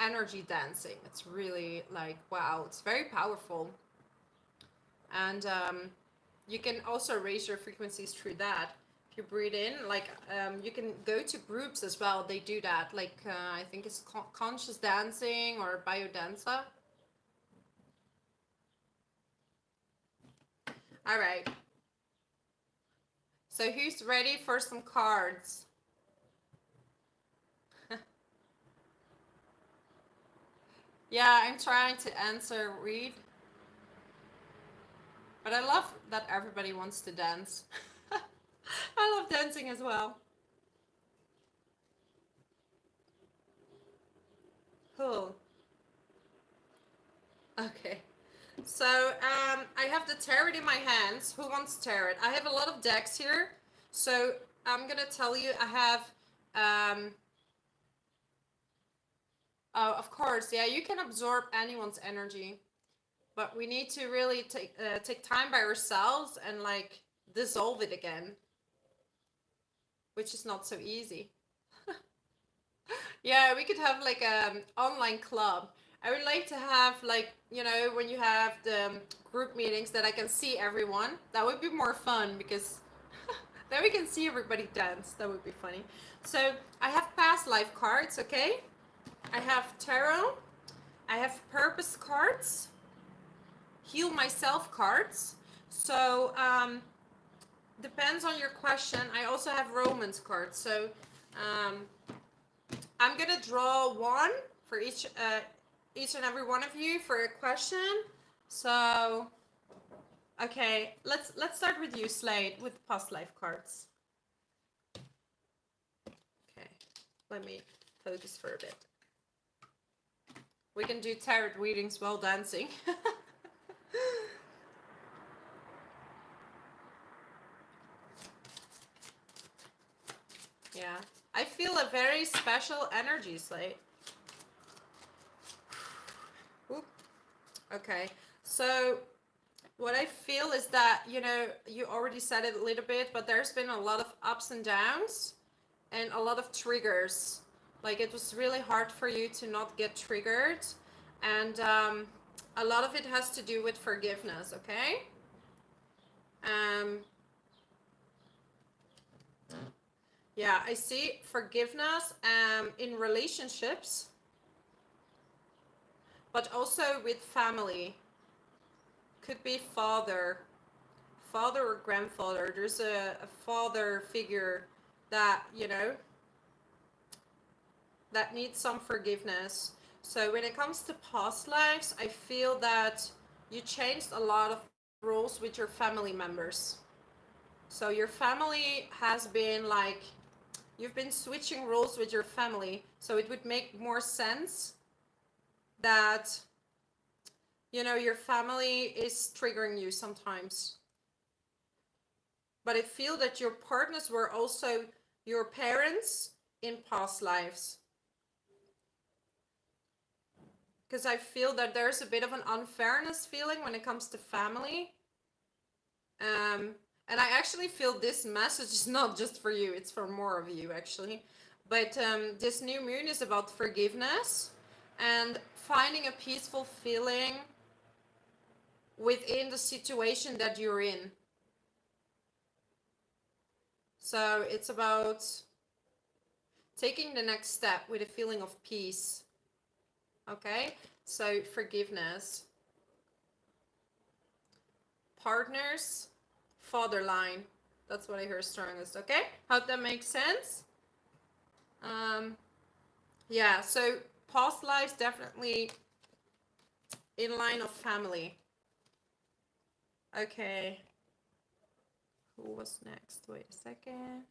energy dancing? It's really like, wow, it's very powerful. And you can also raise your frequencies through that. If you breathe in, like you can go to groups as well. They do that. Like I think it's conscious dancing or biodanza. All right. So who's ready for some cards? Yeah, I'm trying to answer read. But I love that everybody wants to dance. I love dancing as well. Cool. Okay. So I have the tarot in my hands. Who wants tarot? I have a lot of decks here. So I'm gonna tell you. I have. Oh, of course, yeah. You can absorb anyone's energy, but we need to really take time by ourselves and like dissolve it again, which is not so easy. Yeah, we could have like a online club. I would like to have like, when you have the group meetings that I can see everyone. That would be more fun because then we can see everybody dance. That would be funny. So I have past life cards, okay? I have tarot. I have purpose cards. Heal myself cards. So depends on your question. I also have romance cards. So um, I'm gonna draw one for each and every one of you for a question. So, okay, let's start with you, Slade, with past life cards. Okay, let me focus for a bit. We can do tarot readings while dancing. Yeah, I feel a very special energy, Slade. Oop. Okay, so what I feel is that, you already said it a little bit, but there's been a lot of ups and downs and a lot of triggers. Like, it was really hard for you to not get triggered. And a lot of it has to do with forgiveness, okay? Um, yeah, I see forgiveness in relationships, but also with family. Could be father or grandfather. There's a father figure that, that needs some forgiveness. So when it comes to past lives, I feel that you changed a lot of roles with your family members. So your family has been like, you've been switching roles with your family. So it would make more sense that, your family is triggering you sometimes. But I feel that your partners were also your parents in past lives. Because I feel that there's a bit of an unfairness feeling when it comes to family. And I actually feel this message is not just for you, it's for more of you actually. But this new moon is about forgiveness and finding a peaceful feeling within the situation that you're in. So it's about taking the next step with a feeling of peace. Okay, so forgiveness. Partners, father line. That's what I hear strongest. Okay, hope that makes sense. Yeah, so past lives definitely in line of family. Okay. Who was next? Wait a second.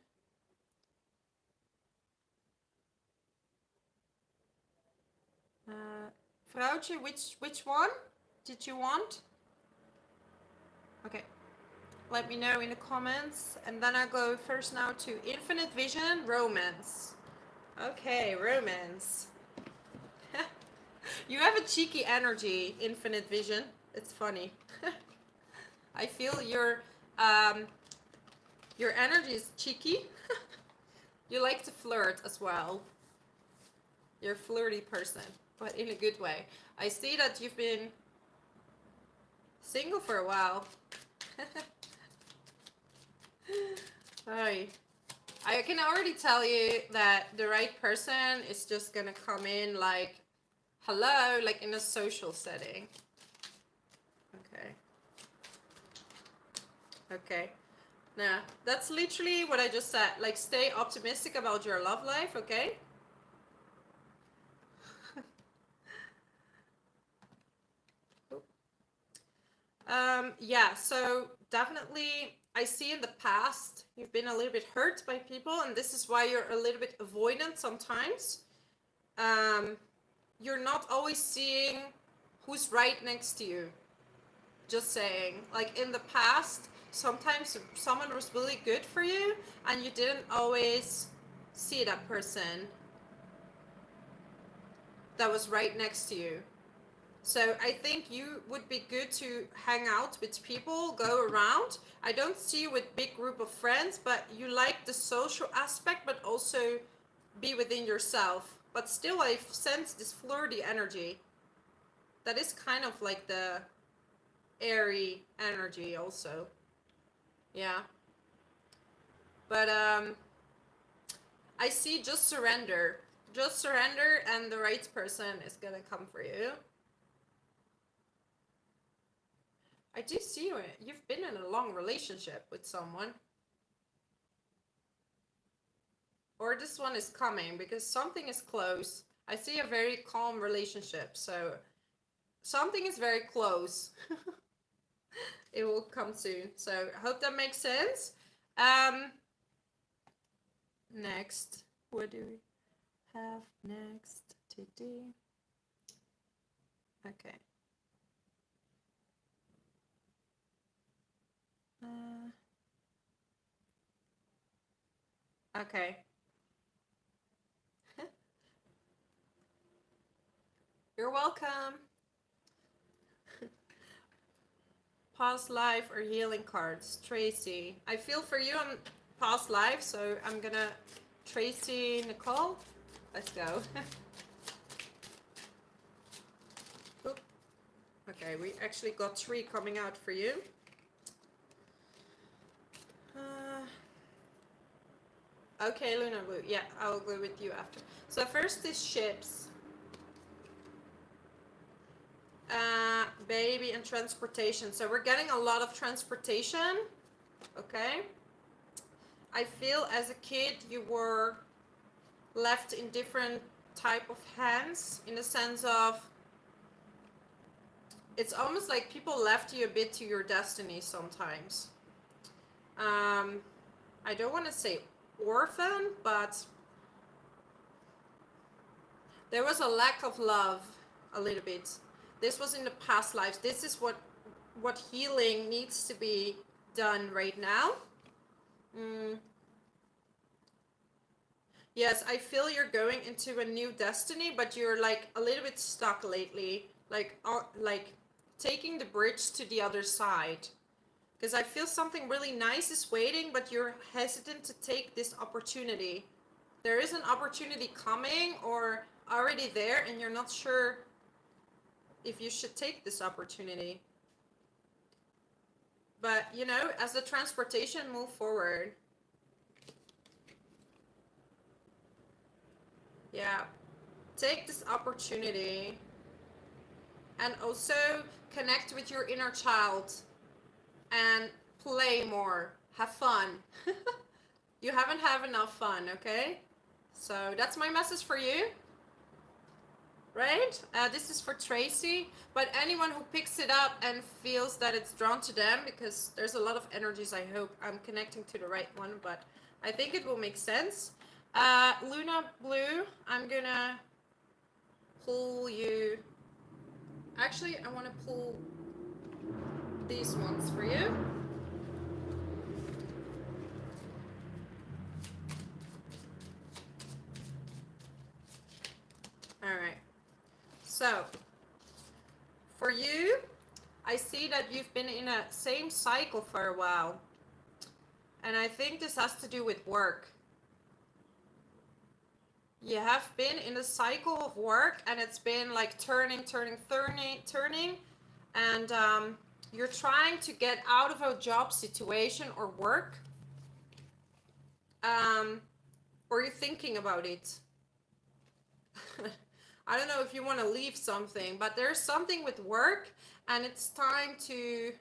Vrouwtje, which one did you want? Okay. Let me know in the comments. And then I go first now to Infinite Vision, Romance. Okay, romance. You have a cheeky energy, Infinite Vision. It's funny. I feel your energy is cheeky. You like to flirt as well. You're a flirty person, but in a good way. I see that you've been single for a while. Hi. I can already tell you that the right person is just gonna come in like, hello, like in a social setting. Okay. Okay. Now, that's literally what I just said. Like, stay optimistic about your love life, okay? Yeah, so definitely I see in the past you've been a little bit hurt by people, and this is why you're a little bit avoidant sometimes. You're not always seeing who's right next to you. Just saying, like in the past, sometimes someone was really good for you and you didn't always see that person that was right next to you. So I think you would be good to hang out with people, go around. I don't see you with big group of friends, but you like the social aspect, but also be within yourself. But still I sense this flirty energy. That is kind of like the airy energy also. Yeah. But I see just surrender. Just surrender and the right person is gonna come for you. I do see you. You've been in a long relationship with someone. Or this one is coming because something is close. I see a very calm relationship. So something is very close. It will come soon. So I hope that makes sense. Next. What do we have next to do? Okay. Okay. You're welcome. Past life or healing cards. Tracy. I feel for you on past life, so I'm gonna Tracy Nicole. Let's go. Okay, we actually got 3 coming out for you. Okay, Lunar Blue. Yeah, I will go with you after. So first is ships. Baby and transportation. So we're getting a lot of transportation. Okay. I feel as a kid you were left in different type of hands, in the sense of it's almost like people left you a bit to your destiny sometimes. I don't want to say orphan, but there was a lack of love a little bit. This was in the past lives. This is what healing needs to be done right now. Yes, I feel you're going into a new destiny, but you're like a little bit stuck lately, like taking the bridge to the other side. Because I feel something really nice is waiting, but you're hesitant to take this opportunity. There is an opportunity coming or already there, and you're not sure if you should take this opportunity. But, you know, as the transportation move forward, yeah, take this opportunity and also connect with your inner child and play more, have fun. You haven't had enough fun, okay? So that's my message for you. right? This is for Tracy, but anyone who picks it up and feels that it's drawn to them, because there's a lot of energies. I hope I'm connecting to the right one, but I think it will make sense. Luna Blue, I'm gonna pull you. Actually, I want to pull these ones for you. All right. So, for you, I see that you've been in a same cycle for a while. And I think this has to do with work. You have been in a cycle of work, and it's been like turning. And you're trying to get out of a job situation or work. Or you're thinking about it. I don't know if you want to leave something, but there's something with work, and it's time to.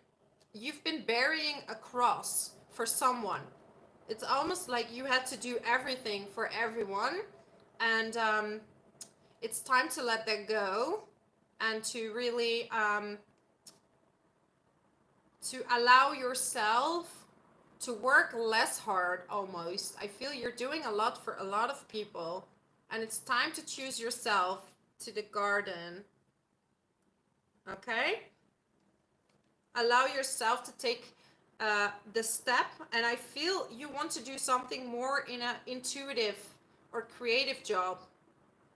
You've been burying a cross for someone. It's almost like you had to do everything for everyone, and it's time to let that go, and to really to allow yourself to work less hard. Almost, I feel you're doing a lot for a lot of people, and it's time to choose yourself to the garden. Okay, allow yourself to take the step, and I feel you want to do something more in an intuitive or creative job.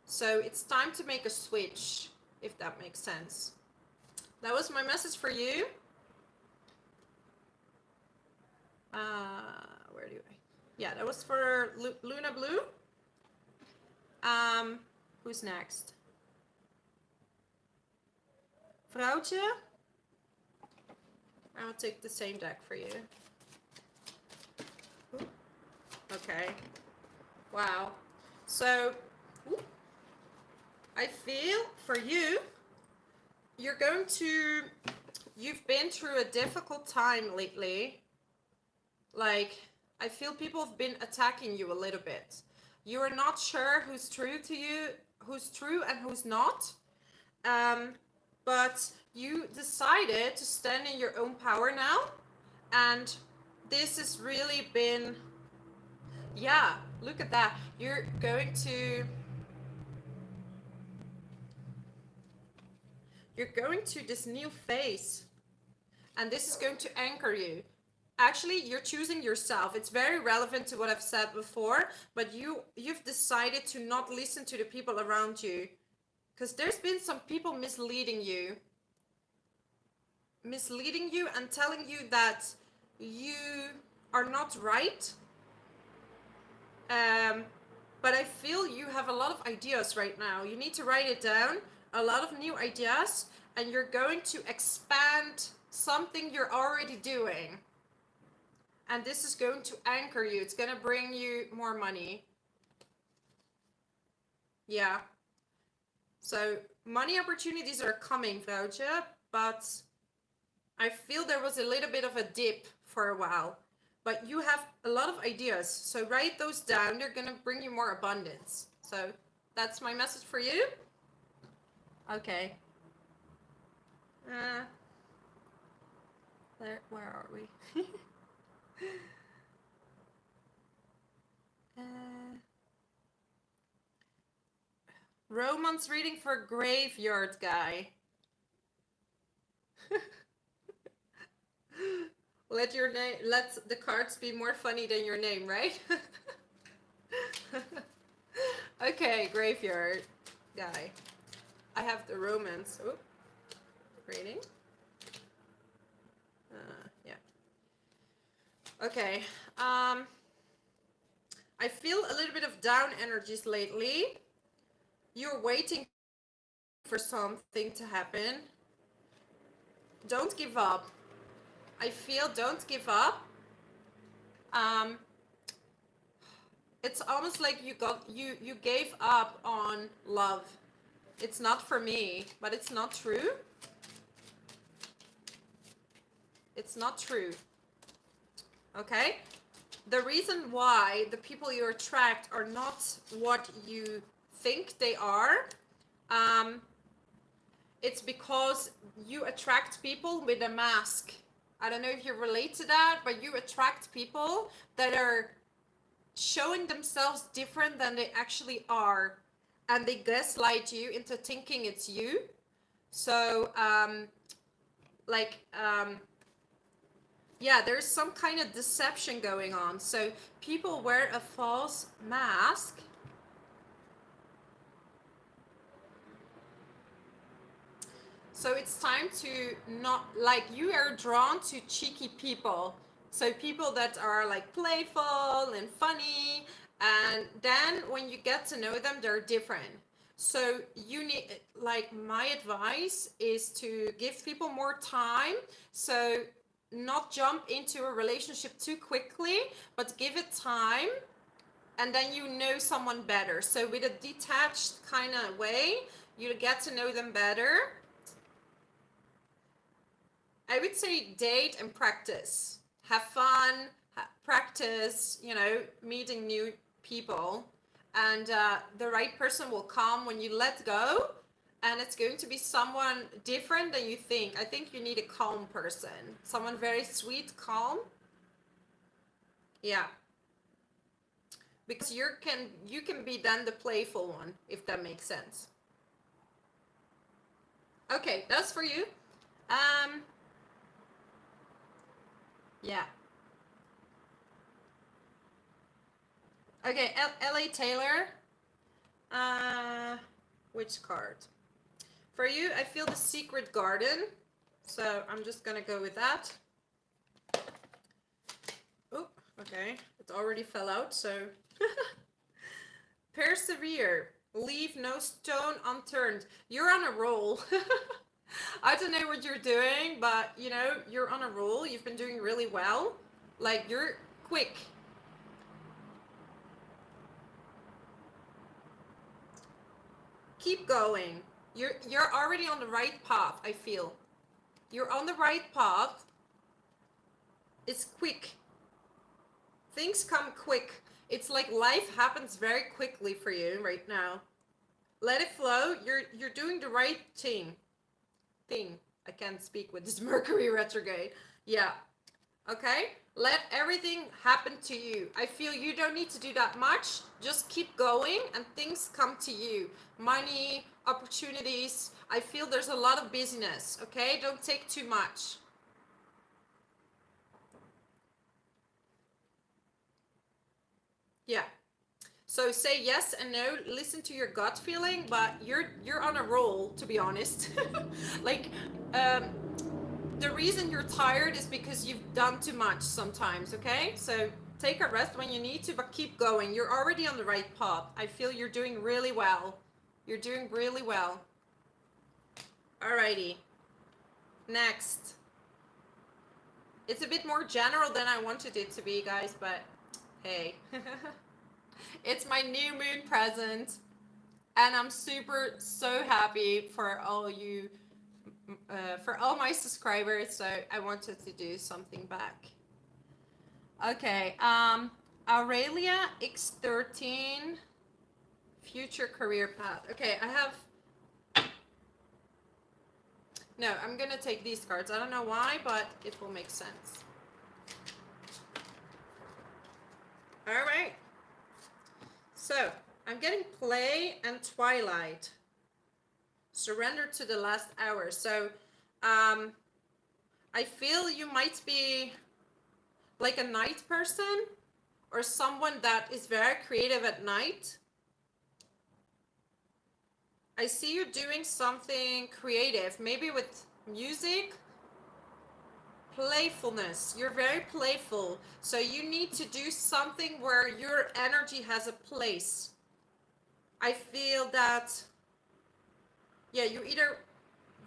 So it's time to make a switch, if that makes sense. That was my message for you. Where do I? Yeah, that was for Luna Blue. Who's next? Vrouwtje? I'll take the same deck for you. Okay. Wow. So, I feel for you, you've been through a difficult time lately. Like, I feel people have been attacking you a little bit. You are not sure who's true to you, who's true and who's not. But you decided to stand in your own power now, and this has really been, yeah, look at that. You're going to this new phase, and this is going to anchor you. Actually, you're choosing yourself. It's very relevant to what I've said before, but you've decided to not listen to the people around you, because there's been some people misleading you and telling you that you are not right. But I feel you have a lot of ideas right now. You need to write it down, a lot of new ideas, and you're going to expand something you're already doing. And this is going to anchor you. It's going to bring you more money. Yeah. So money opportunities are coming, vrouwtje, but I feel there was a little bit of a dip for a while. But you have a lot of ideas. So write those down. They're going to bring you more abundance. So that's my message for you. Okay. Where are we? Romance reading for graveyard guy. Let the cards be more funny than your name, right? Okay, graveyard guy. I have the romance reading. Yeah. Okay. I feel a little bit of down energies lately. You're waiting for something to happen. Don't give up. I feel don't give up. It's almost like you gave up on love. It's not for me, but it's not true. It's not true. Okay? The reason why the people you attract are not what you think they are, Um, it's because you attract people with a mask. I don't know if you relate to that, but you attract people that are showing themselves different than they actually are, and they gaslight you into thinking it's you. So like yeah, there's some kind of deception going on. So people wear a false mask. So it's time to not, like, you are drawn to cheeky people. So people that are like playful and funny, and then when you get to know them, they're different. So you need, like, my advice is to give people more time. So not jump into a relationship too quickly, but give it time, and then you know someone better. So with a detached kind of way, you get to know them better. I would say date and practice. Have fun, practice, meeting new people. And the right person will come when you let go. And it's going to be someone different than you think. I think you need a calm person. Someone very sweet, calm. Yeah. Because you can be then the playful one, if that makes sense. Okay, that's for you. Yeah. Okay, LA Taylor. Which card? For you, I feel the Secret Garden. So I'm just gonna go with that. Oh, okay. It already fell out, so. Persevere. Leave no stone unturned. You're on a roll. I don't know what you're doing, but you're on a roll. You've been doing really well. Like, you're quick. Keep going. You're already on the right path, I feel. You're on the right path. It's quick. Things come quick. It's like life happens very quickly for you right now. Let it flow. You're doing the right thing. I can't speak with this Mercury retrograde. Yeah. Okay? Let everything happen to you. I feel you don't need to do that much. Just keep going and things come to you. Money, opportunities. I feel there's a lot of busyness. Okay? Don't take too much. Yeah. So say yes and no, listen to your gut feeling, but you're on a roll, to be honest. Like, the reason you're tired is because you've done too much sometimes, okay? So take a rest when you need to, but keep going. You're already on the right path. I feel you're doing really well. You're doing really well. Alrighty. Next. It's a bit more general than I wanted it to be, guys, but hey. It's my new moon present, and I'm so happy for all you, for all my subscribers. So I wanted to do something back. Okay, Aurelia X13, future career path. Okay, no, I'm gonna take these cards. I don't know why, but it will make sense. All right. So I'm getting play and twilight. Surrender to the last hour. So I feel you might be like a night person or someone that is very creative at night. I see you doing something creative, maybe with music. Playfulness. You're very playful. So you need to do something where your energy has a place. I feel that, yeah, you either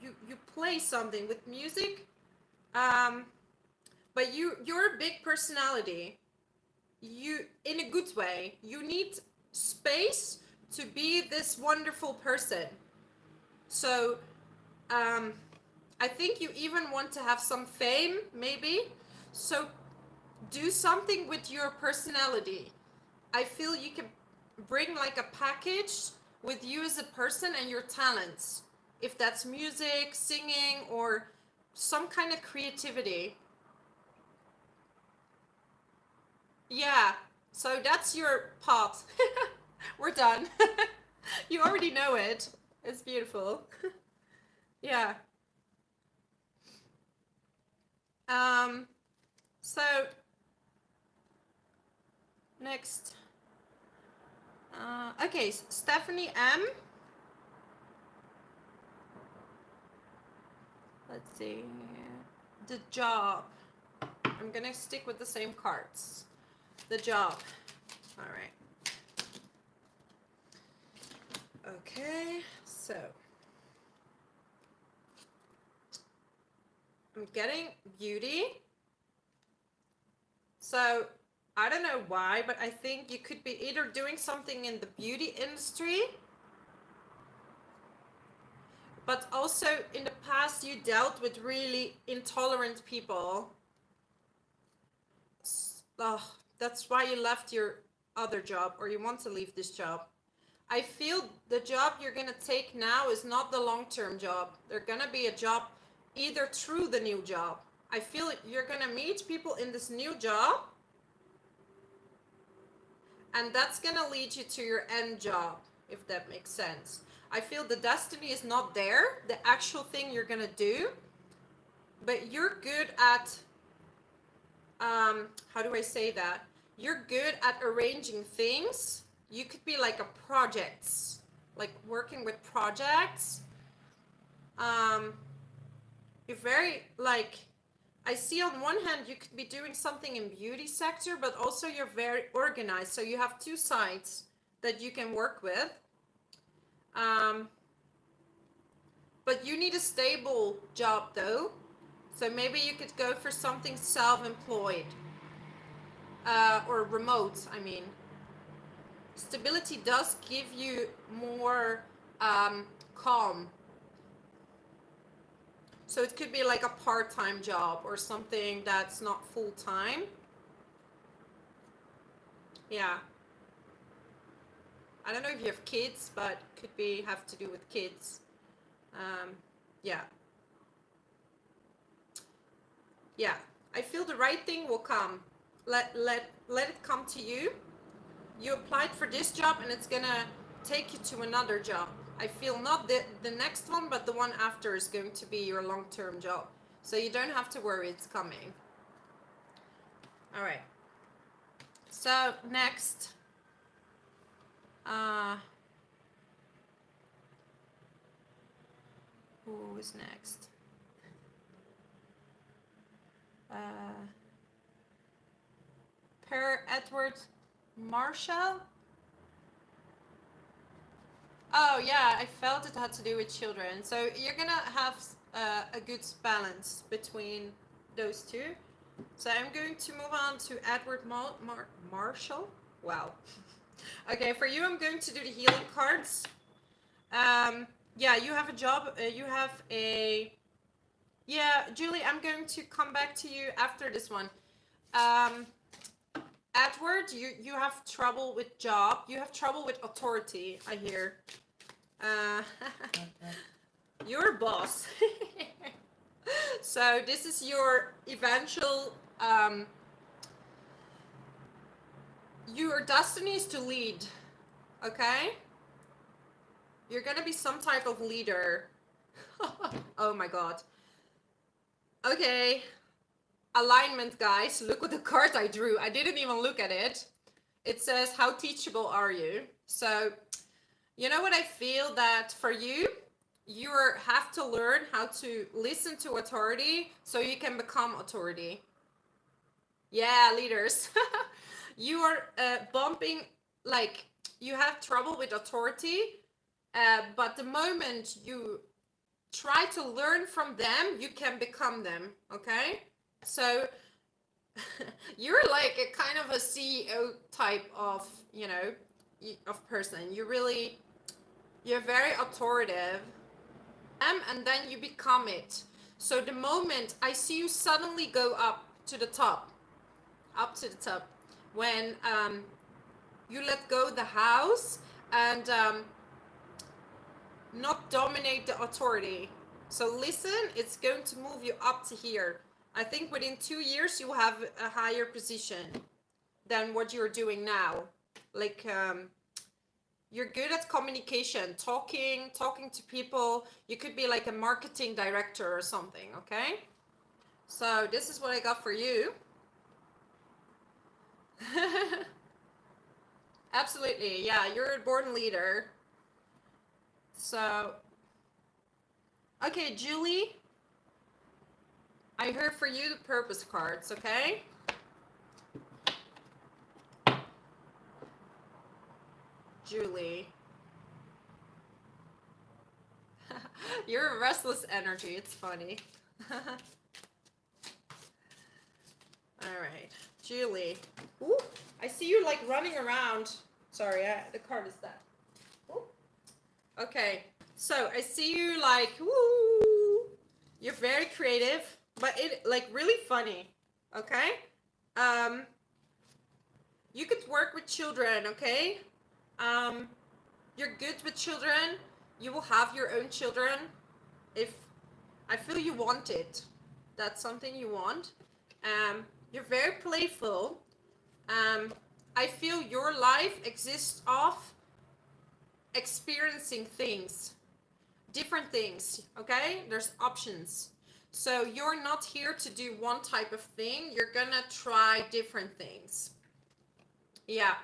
you play something with music, but you're a big personality. You, in a good way, you need space to be this wonderful person. So I think you even want to have some fame, maybe. So do something with your personality. I feel you can bring like a package with you as a person and your talents. If that's music, singing, or some kind of creativity. Yeah, so that's your path. We're done. You already know it. It's beautiful. Yeah. Um, so next. Okay, Stephanie M. Let's see. The job. I'm gonna stick with the same cards. The job. All right. Okay, so I'm getting beauty. So I don't know why, but I think you could be either doing something in the beauty industry, but also in the past you dealt with really intolerant people. Oh, that's why you left your other job, or you want to leave this job. I feel the job you're gonna take now is not the long-term job. They're gonna be a job either through the new job. I feel you're gonna meet people in this new job, and that's gonna lead you to your end job, if that makes sense. I feel the destiny is not there, the actual thing you're gonna do, but you're good at, how do I say that? You're good at arranging things. You could be like a projects, like working with projects. You're very like, I see on one hand you could be doing something in beauty sector, but also you're very organized. So you have two sides that you can work with. But you need a stable job though. So maybe you could go for something self-employed, or remote, I mean. Stability does give you more calm. So it could be like a part-time job or something that's not full-time. Yeah. I don't know if you have kids, but could be have to do with kids. Yeah. Yeah. I feel the right thing will come. Let it come to you. You applied for this job and it's gonna take you to another job. I feel not the next one, but the one after is going to be your long-term job. So you don't have to worry, it's coming. All right. So next, who is next? Per Edward Marshall. Oh yeah, I felt it had to do with children. So you're gonna have a good balance between those two. So I'm going to move on to Edward Marshall. Wow. Okay, for you I'm going to do the healing cards. Yeah, you have a job. You have a... Yeah, Julie, I'm going to come back to you after this one. Edward, you have trouble with job. You have trouble with authority, I hear. You're a boss. So this is your eventual, your destiny is to lead, okay? You're gonna be some type of leader. Oh my God. Okay. Alignment, guys. Look what the card I drew. I didn't even look at it. It says, how teachable are you? So, you know what I feel that for you, you have to learn how to listen to authority so you can become authority. Yeah, leaders. You are bumping, like, you have trouble with authority, but the moment you try to learn from them, you can become them, okay? So you're like a kind of a CEO type of, you know, of person. You're very authoritative, and then you become it. So the moment I see you suddenly go up to the top, when you let go the house, and not dominate the authority. So listen, it's going to move you up to here. I think within 2 years you will have a higher position than what you're doing now. Like you're good at communication, talking to people. You could be like a marketing director or something, okay? So this is what I got for you. Absolutely, yeah, you're a born leader. So, okay, Julie, I heard for you the purpose cards, okay? Julie. You're a restless energy, it's funny. Alright, Julie. Ooh, I see you like running around. Sorry, the card is that. Ooh. Okay, so I see you like, woo. You're very creative, but it like really funny. Okay? You could work with children, okay? You're good with children. You will have your own children. If I feel you want it, that's something you want. You're very playful. I feel your life exists of experiencing things, different things, okay? There's options. So you're not here to do one type of thing. You're gonna try different things. Yeah.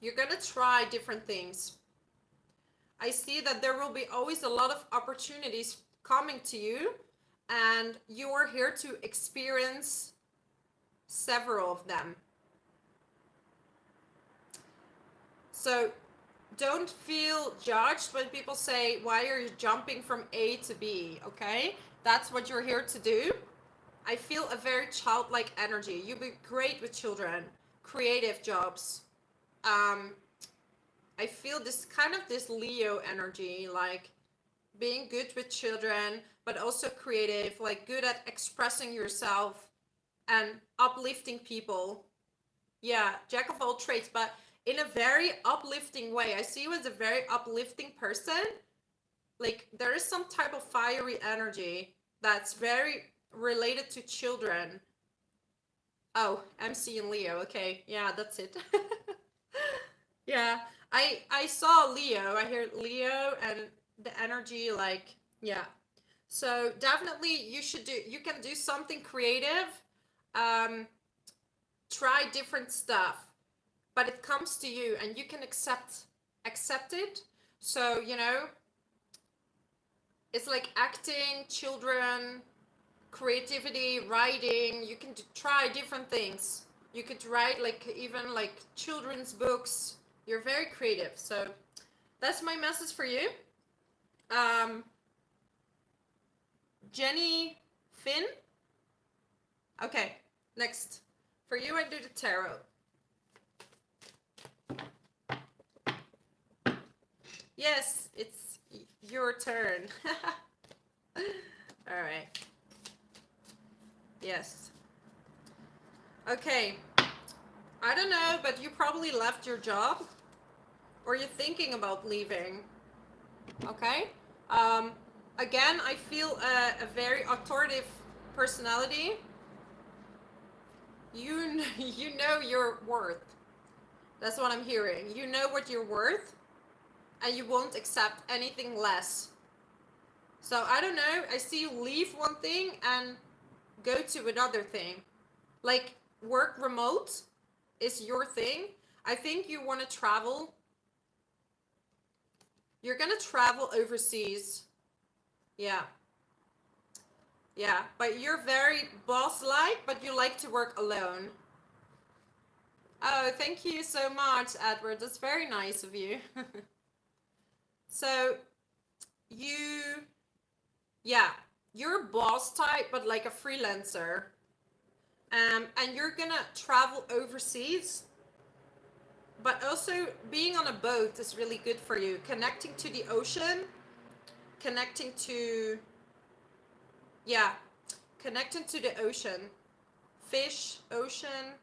You're gonna try different things. I see that there will be always a lot of opportunities coming to you, and you're here to experience several of them. So don't feel judged when people say, why are you jumping from A to B? Okay, that's what you're here to do. I feel a very childlike energy. You'll be great with children, creative jobs. I feel this kind of this Leo energy, like being good with children, but also creative, like good at expressing yourself and uplifting people. Yeah, jack of all trades, but in a very uplifting way. I see you as a very uplifting person. Like there is some type of fiery energy that's very related to children. Oh, MC and Leo. Okay, yeah, that's it. Yeah, I saw Leo. I hear Leo and the energy, like, yeah. So definitely you can do something creative. Um, try different stuff, but it comes to you and you can accept it. So, it's like acting, children, creativity, writing. You can try different things. You could write like even like children's books. You're very creative. So that's my message for you. Jenny Finn. Okay, next. For you, I do the tarot. Yes, it's your turn. All right. Yes. Okay. I don't know, but you probably left your job or you're thinking about leaving. Okay. Again, I feel a very authoritative personality. You know your worth. That's what I'm hearing. You know what you're worth and you won't accept anything less. So I don't know. I see you leave one thing and go to another thing. Like work remote is your thing. I think you want to travel. You're going to travel overseas. Yeah. Yeah, but you're very boss-like, but you like to work alone. Oh, thank you so much, Edward. That's very nice of you. So, yeah, you're a boss type, but like a freelancer. And you're gonna travel overseas, but also being on a boat is really good for you. Connecting to the ocean, connecting to, yeah, connecting to the ocean. Fish, ocean.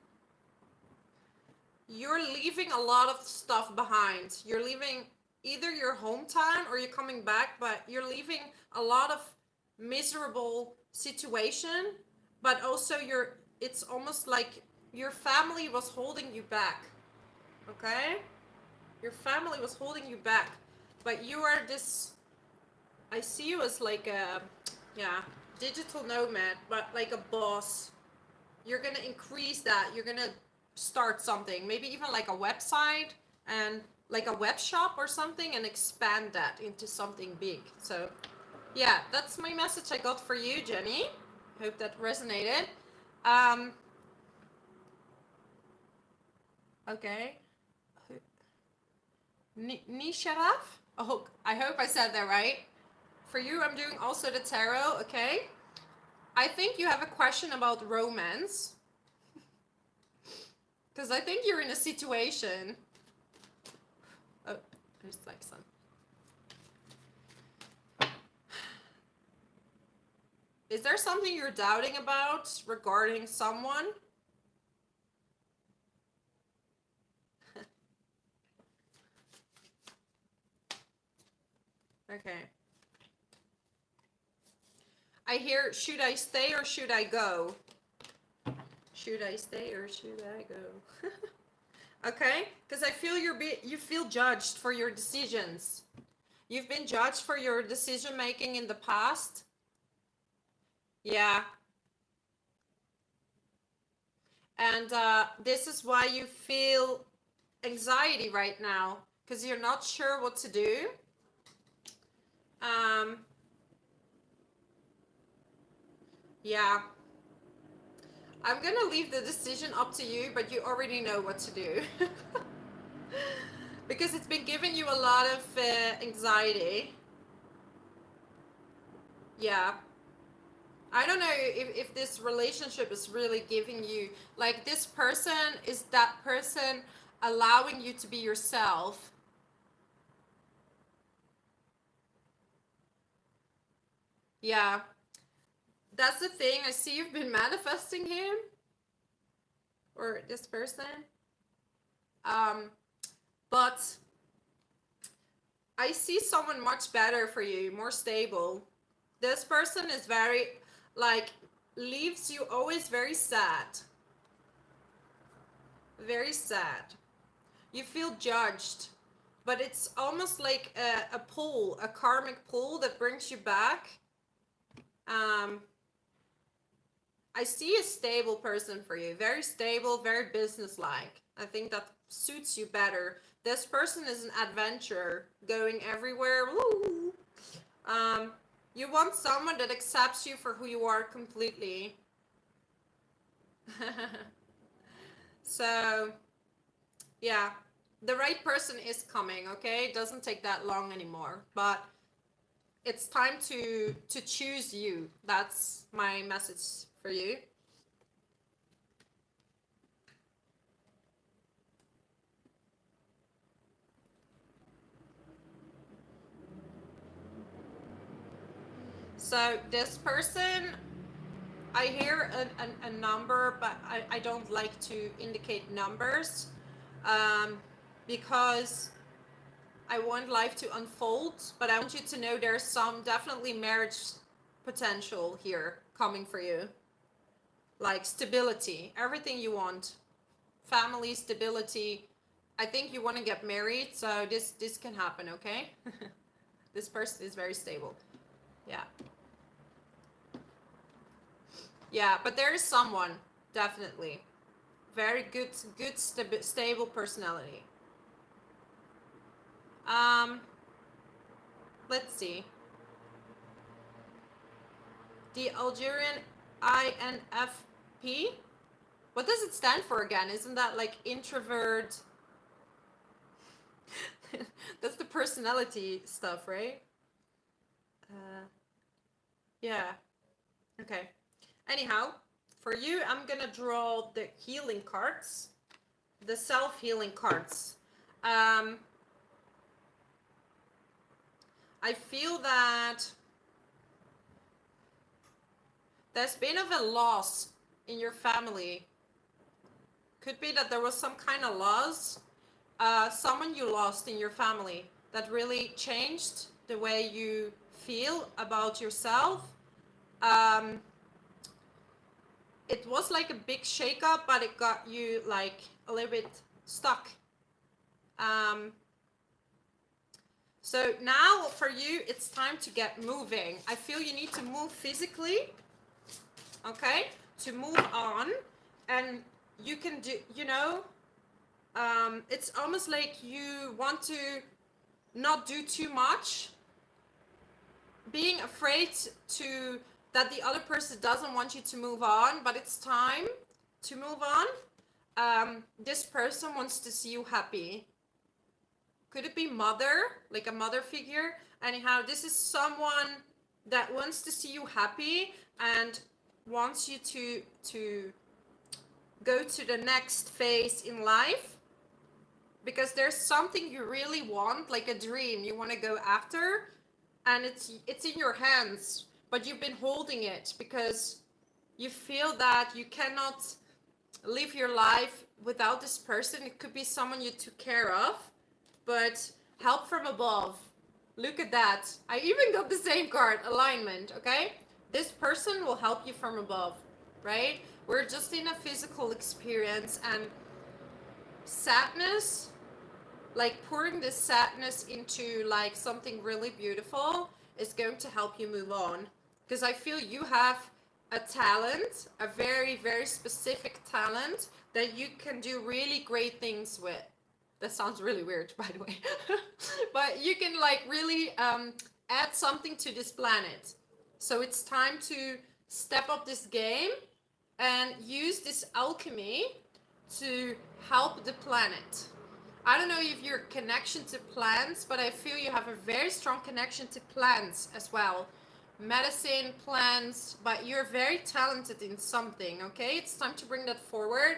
you're leaving a lot of stuff behind. You're leaving either your hometown or you're coming back, but you're leaving a lot of miserable situation, but also it's almost like your family was holding you back. Okay? Your family was holding you back. But you are this, I see you as like a, yeah, digital nomad, but like a boss. You're gonna increase that. You're gonna start something, maybe even like a website and like a web shop or something, and expand that into something big. So yeah, that's my message I got for you, Jenny. Hope that resonated. Okay. Nisharaf? Oh, I hope I said that right. For you, I'm doing also the tarot, okay? I think you have a question about romance. Because I think you're in a situation. Oh, there's like some. Is there something you're doubting about regarding someone? Okay. I hear, should I stay or should I go? Should I stay or should I go? Okay? Because I feel you feel judged for your decisions. You've been judged for your decision making in the past. Yeah. And this is why you feel anxiety right now, because you're not sure what to do. Yeah. I'm gonna leave the decision up to you, but you already know what to do. Because it's been giving you a lot of anxiety. Yeah. I don't know if this relationship is really giving you, like, this person, is that person allowing you to be yourself? Yeah. That's the thing. I see you've been manifesting him or this person. But I see someone much better for you, more stable. This person is very, like, leaves you always very sad. Very sad. You feel judged, but it's almost like a pull, a karmic pull that brings you back. I see a stable person for you, very stable, very businesslike. I think that suits you better. This person is an adventurer, going everywhere. Woo! You want someone that accepts you for who you are completely. So, yeah, the right person is coming, okay? It doesn't take that long anymore, but it's time to choose you. That's my message for you. So this person, I hear a number, but I don't like to indicate numbers, because I want life to unfold, but I want you to know there's some definitely marriage potential here coming for you. Like stability, everything you want, family stability. I think you want to get married, so this can happen, okay? This person is very stable. Yeah. Yeah, but there is someone, definitely. Very good stable personality. Um, let's see. The Algerian INFP. What does it stand for again? Isn't that like introvert? That's the personality stuff, right? Yeah. Okay. Anyhow, for you, I'm gonna draw the healing cards, the self-healing cards. I feel that there's been of a loss in your family, Could be that there was some kind of loss, someone you lost in your family that really changed the way you feel about yourself. Um, it was like a big shakeup, but it got you like a little bit stuck. Um, so now for you, it's time to get moving. I feel you need to move physically, okay, to move on. And you can do, it's almost like you want to not do too much, being afraid to that the other person doesn't want you to move on, but it's time to move on. This person wants to see you happy. Could it be mother, like a mother figure? Anyhow, this is someone that wants to see you happy and wants you to go to the next phase in life, because there's something you really want, like a dream you want to go after, and it's in your hands, but you've been holding it because you feel that you cannot live your life without this person. It could be someone you took care of, but help from above. Look at that. I even got the same card, alignment, okay? This person will help you from above, right? We're just in a physical experience, and sadness, like pouring this sadness into like something really beautiful, is going to help you move on. Because I feel you have a talent, a very, very specific talent that you can do really great things with. That sounds really weird, by the way. But you can like really add something to this planet. So it's time to step up this game and use this alchemy to help the planet. I don't know if your connection to plants, but I feel you have a very strong connection to plants as well. Medicine, plants, but you're very talented in something, okay? It's time to bring that forward,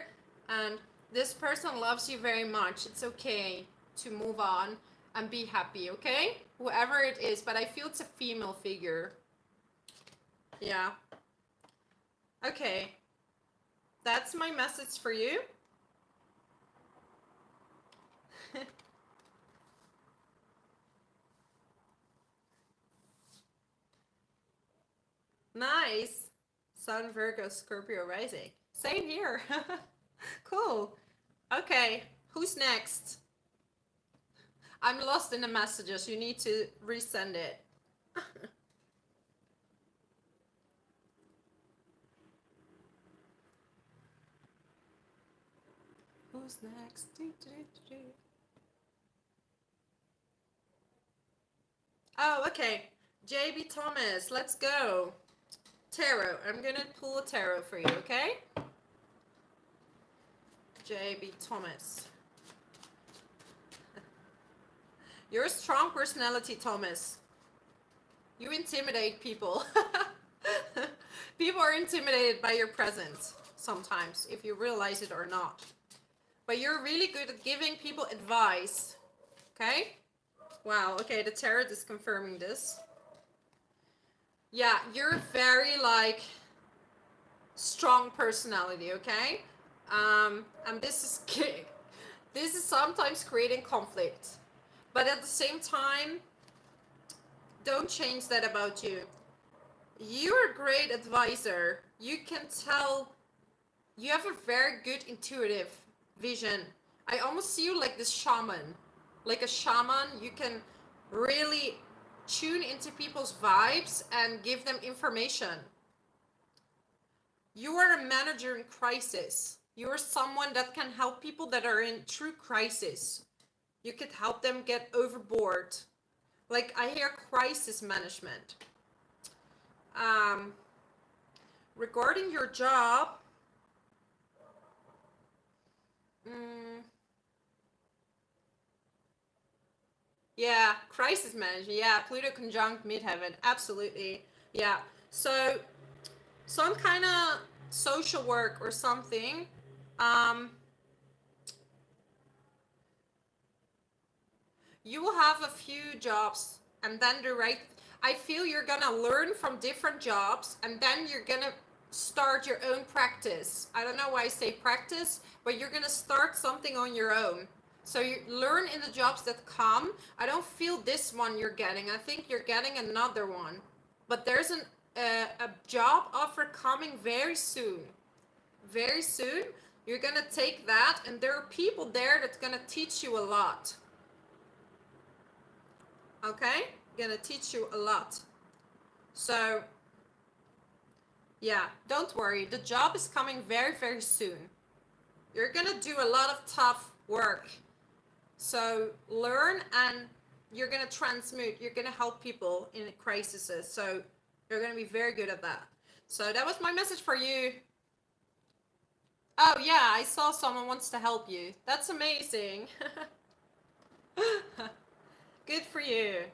and this person loves you very much. It's okay to move on and be happy, okay? Whoever it is, but I feel it's a female figure. Yeah. Okay. That's my message for you. Nice. Sun, Virgo, Scorpio rising. Same here. Cool. Okay, who's next? I'm lost in the messages. You need to resend it. Who's next? Oh, okay. JB Thomas, let's go. Tarot. I'm gonna pull a tarot for you, okay? JB Thomas. You're a strong personality, Thomas. You intimidate people. People are intimidated by your presence sometimes, if you realize it or not. But you're really good at giving people advice. Okay? Wow, okay, the tarot is confirming this. Yeah, you're very like strong personality, okay? And this is sometimes creating conflict. But at the same time, don't change that about you. You're a great advisor. You can tell you have a very good intuitive vision. I almost see you like this shaman. Like a shaman, you can really tune into people's vibes and give them information. You are a manager in crisis. You are someone that can help people that are in true crisis. You could help them get overboard. Like I hear crisis management. Regarding your job, yeah, crisis management. Yeah, Pluto conjunct midheaven. Absolutely. Yeah. So some kind of social work or something. You will have a few jobs, and then I feel you're gonna learn from different jobs, and then you're gonna start your own practice. I don't know why I say practice, but you're gonna start something on your own. So you learn in the jobs that come. I don't feel this one you're getting. I think you're getting another one. But there's a job offer coming very soon. Very soon. You're gonna take that, and there are people there that's gonna teach you a lot. Okay? Gonna teach you a lot. So yeah, don't worry. The job is coming very, very soon. You're gonna do a lot of tough work. So learn, and you're gonna transmute. You're gonna help people in crises. So you're gonna be very good at that. So that was my message for you. Oh yeah, I saw someone wants to help you. That's amazing. Good for you.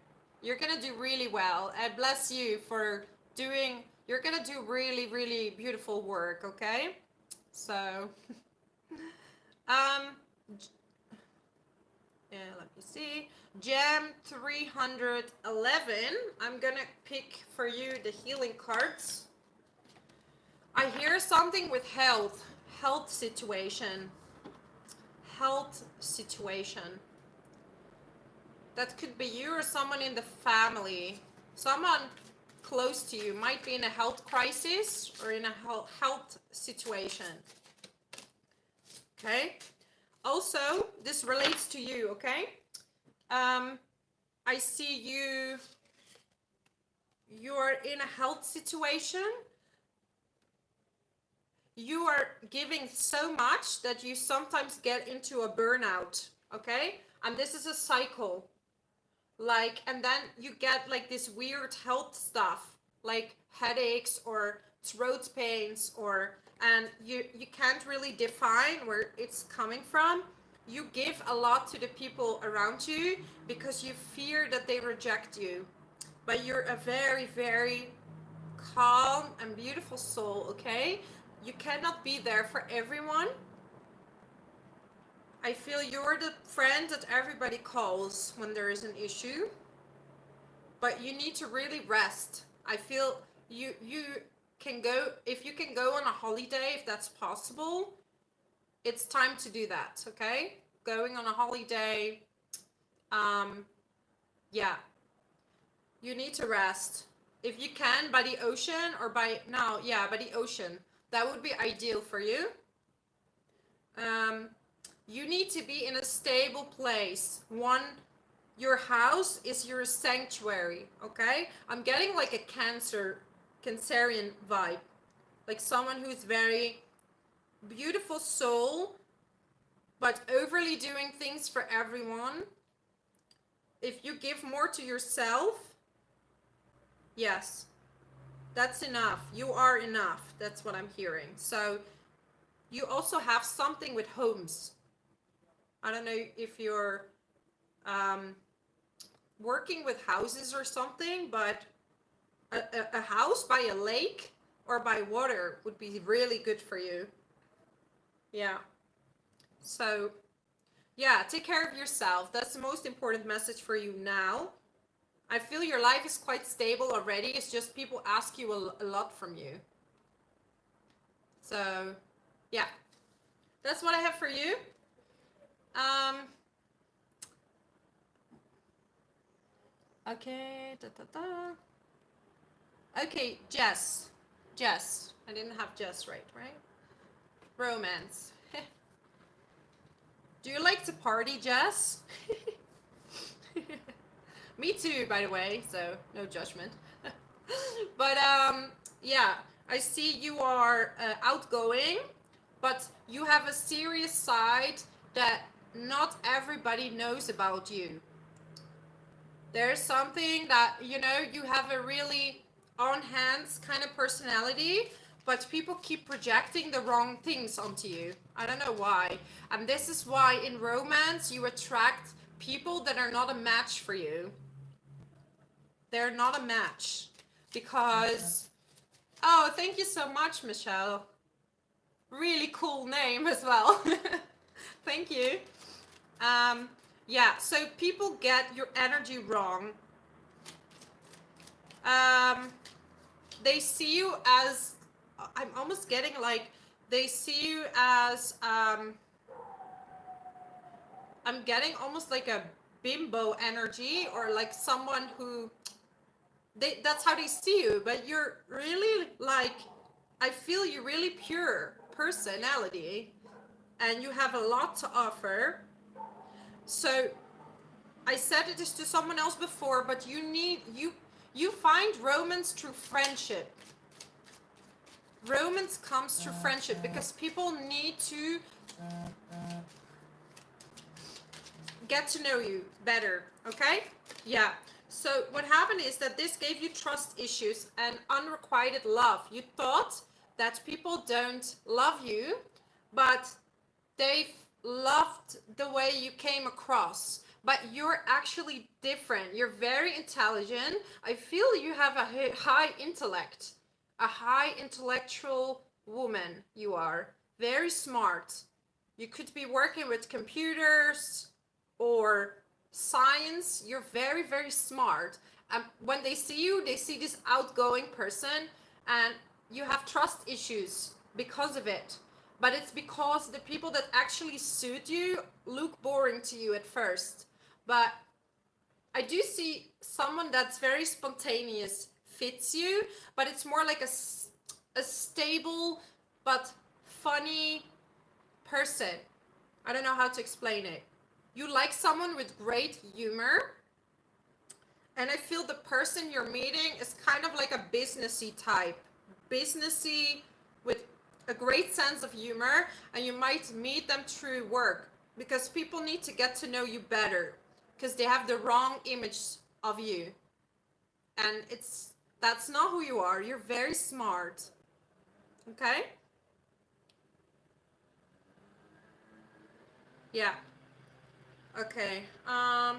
You're gonna do really well. I bless you for doing, you're gonna do really, really beautiful work, okay? So, um, yeah, let me see. Gem 311. I'm gonna pick for you the healing cards. I hear something with health situation. Health situation. That could be you or someone in the family. Someone close to you might be in a health crisis or in a health situation. Okay? Also, this relates to you, okay? I see you're in a health situation. You are giving so much that you sometimes get into a burnout, okay? And this is a cycle. Like, and then you get like this weird health stuff, like headaches or throat pains, or, and you can't really define where it's coming from. You give a lot to the people around you because you fear that they reject you. But you're a very, very calm and beautiful soul, okay? You cannot be there for everyone. I feel you're the friend that everybody calls when there is an issue, but you need to really rest. I feel you can go, if you can go on a holiday, if that's possible, it's time to do that, okay? Going on a holiday, yeah, you need to rest. If you can, by the ocean, or by, no, yeah, by the ocean. That would be ideal for you. You need to be in a stable place. Your house is your sanctuary, okay? I'm getting like a Cancerian vibe. Like someone who's very beautiful soul, but overly doing things for everyone. If you give more to yourself, yes, that's enough. You are enough. That's what I'm hearing. So you also have something with homes. I don't know if you're working with houses or something, but a house by a lake or by water would be really good for you. Yeah. So, yeah, take care of yourself. That's the most important message for you now. I feel your life is quite stable already. It's just people ask you a lot from you. So, yeah. That's what I have for you. Okay. Okay, Jess. Jess. I didn't have Jess right? Romance. Do you like to party, Jess? Me too, by the way, so no judgment. But yeah, I see you are outgoing, but you have a serious side that not everybody knows about you. There's something that, you have a really on hands kind of personality, but people keep projecting the wrong things onto you. I don't know why. And this is why in romance you attract people that are not a match for you. They're not a match because, oh, thank you so much, Michelle. Really cool name as well. Thank you. Yeah, so people get your energy wrong. They see you as I'm almost getting like they see you as I'm getting almost like a bimbo energy, or like someone who that's how they see you, but you're really like, I feel you really pure personality and you have a lot to offer. So I said it is to someone else before, but you find romance through friendship. Romance comes through friendship because people need to get to know you better, okay? Yeah. So what happened is that this gave you trust issues and unrequited love. You thought that people don't love you, but they loved the way you came across. But you're actually different. You're very intelligent. I feel you have a high intellect, a high intellectual woman. You are very smart. You could be working with computers or science. You're very, very smart. When they see you, they see this outgoing person, and you have trust issues because of it. But it's because the people that actually suit you look boring to you at first. But I do see someone that's very spontaneous fits you, but it's more like a stable but funny person. I don't know how to explain it. You like someone with great humor, and I feel the person you're meeting is kind of like a businessy type. Businessy with a great sense of humor, and you might meet them through work because people need to get to know you better because they have the wrong image of you. And that's not who you are. You're very smart. Okay? Yeah. Okay. I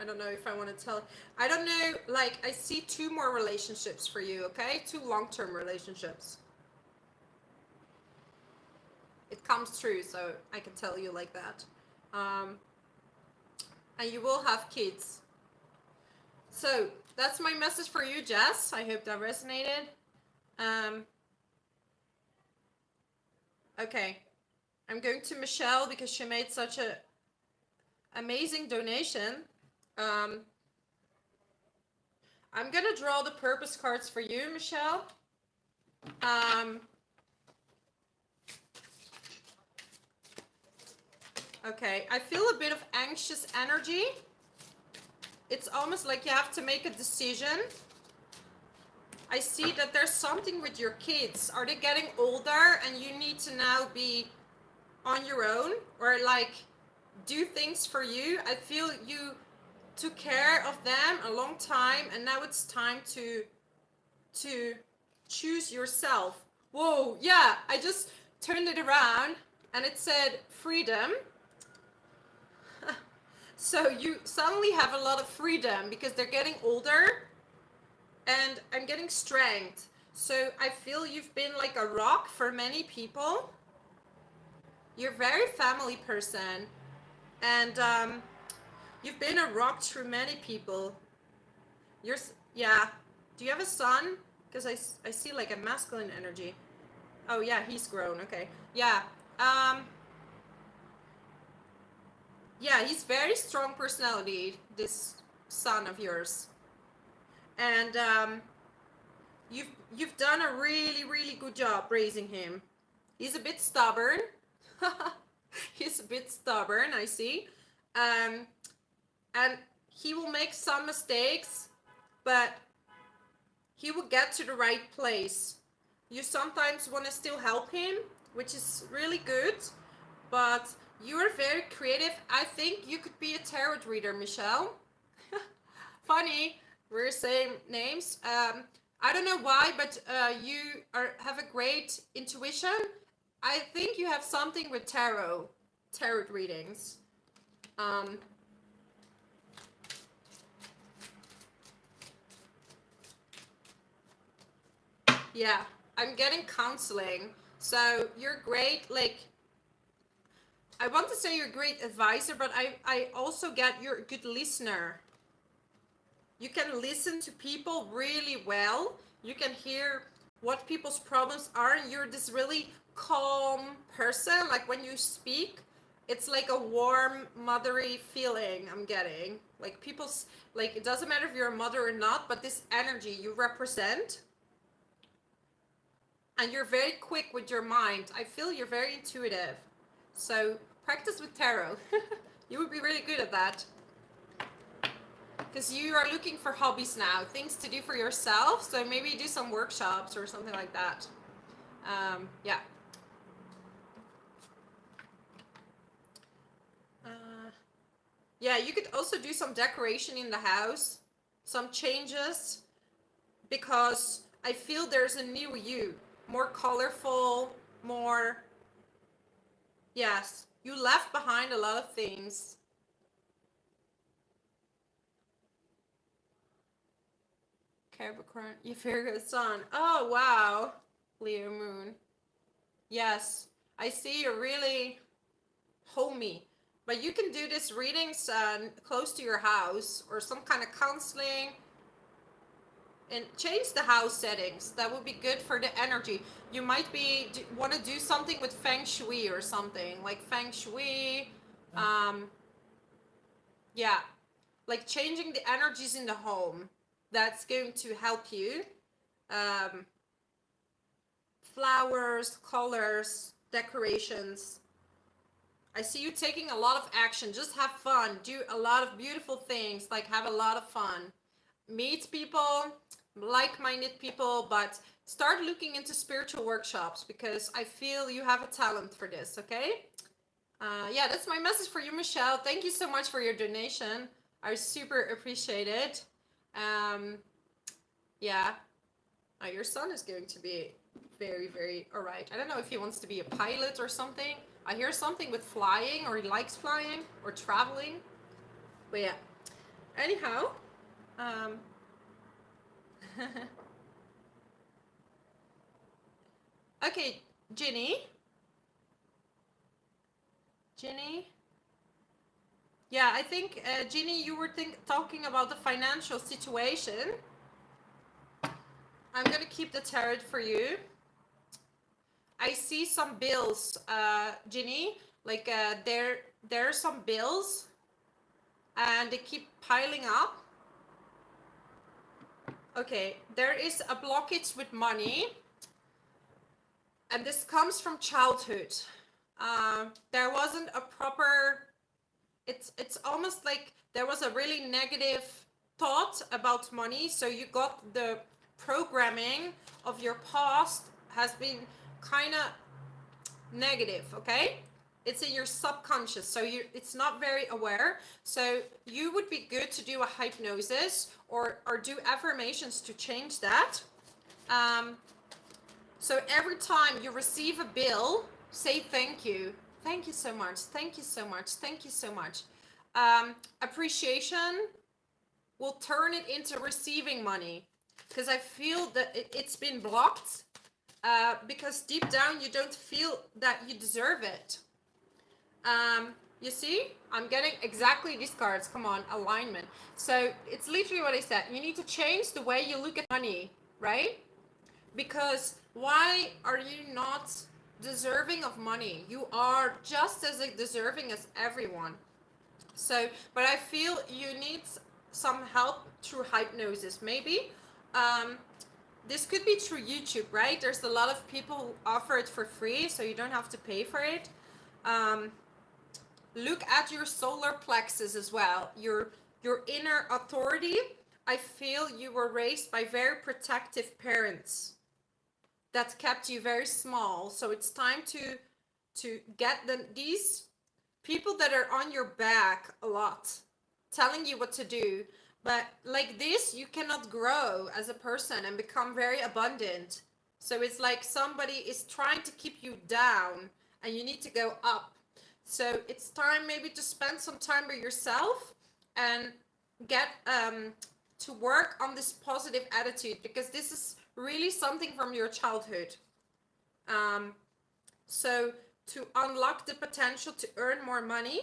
don't know if I want to tell. I don't know. Like, I see 2 more relationships for you. Okay, 2 long-term relationships. It comes true, so I can tell you like that. And you will have kids. So that's my message for you, Jess. I hope that resonated. Okay, I'm going to Michelle because she made such a amazing donation. I'm gonna draw the purpose cards for you, Michelle. Okay, I feel a bit of anxious energy. It's almost like you have to make a decision. I see that there's something with your kids. Are they getting older and you need to now be on your own, or like do things for you? I feel you took care of them a long time and now it's time to choose yourself. Whoa, yeah, I just turned it around and it said freedom. So you suddenly have a lot of freedom because they're getting older, and I'm getting strength. So I feel you've been like a rock for many people. You're a very family person, and you've been a rock through many people. Yeah. Do you have a son? Because I see like a masculine energy. Oh yeah, he's grown. Okay. Yeah. Yeah, he's very strong personality, this son of yours. And you've done a really, really good job raising him. He's a bit stubborn. He's a bit stubborn, I see. And he will make some mistakes, but he will get to the right place. You sometimes want to still help him, which is really good, but you are very creative. I think you could be a tarot reader, Michelle. Funny, we're same names. I don't know why, but you have a great intuition. I think you have something with tarot readings. Yeah, I'm getting counseling. So you're great. Like, I want to say you're a great advisor, but I also get you're a good listener. You can listen to people really well. You can hear what people's problems are, and you're this really calm person. Like when you speak, it's like a warm, mothery feeling I'm getting. Like people's, like it doesn't matter if you're a mother or not, but this energy you represent, and you're very quick with your mind. I feel you're very intuitive. So practice with tarot. You would be really good at that. Because you are looking for hobbies now, things to do for yourself. So maybe do some workshops or something like that. Yeah. Yeah, you could also do some decoration in the house, some changes, because I feel there's a new you, more colorful, more, yes, you left behind a lot of things. Capricorn, you Virgo sun. Oh, wow. Leo moon. Yes, I see you're really homey. But you can do this readings close to your house or some kind of counseling, and change the house settings. That would be good for the energy. You might be want to do something with feng shui or something like feng shui. Um, yeah, like changing the energies in the home. That's going to help you. Um, Flowers, colors, decorations. I see you taking a lot of action. Just have fun. Do a lot of beautiful things. Like have a lot of fun. Meet people, like-minded people, but start looking into spiritual workshops because I feel you have a talent for this, okay? Yeah, that's my message for you, Michelle. Thank you so much for your donation. I super appreciate it. Yeah, your son is going to be very, very all right. I don't know if he wants to be a pilot or something. I hear something with flying, or he likes flying or traveling. But yeah, anyhow, um, okay, Ginny. Ginny? Yeah, I think, Ginny, you were talking about the financial situation. I'm gonna keep the tarot for you. I see some bills, Ginny. Like, there are some bills, and they keep piling up. Okay, there is a blockage with money, and this comes from childhood. There wasn't a proper, it's almost like there was a really negative thought about money, so you got the programming of your past has been kind of negative, okay? It's in your subconscious, so it's not very aware. So you would be good to do a hypnosis or do affirmations to change that. So every time you receive a bill, say thank you. Thank you so much. Thank you so much. Thank you so much. Appreciation will turn it into receiving money, because I feel that it's been blocked, because deep down you don't feel that you deserve it. You see, I'm getting exactly these cards. Come on, alignment. So it's literally what I said. You need to change the way you look at money, right? Because why are you not deserving of money? You are just as deserving as everyone. So, but I feel you need some help through hypnosis, maybe. This could be through YouTube, right? There's a lot of people who offer it for free, so you don't have to pay for it. Look at your solar plexus as well, your inner authority. I feel you were raised by very protective parents that kept you very small. So it's time to get these people that are on your back a lot, telling you what to do. But like this, you cannot grow as a person and become very abundant. So it's like somebody is trying to keep you down and you need to go up. So it's time maybe to spend some time by yourself and get to work on this positive attitude, because this is really something from your childhood. So to unlock the potential to earn more money,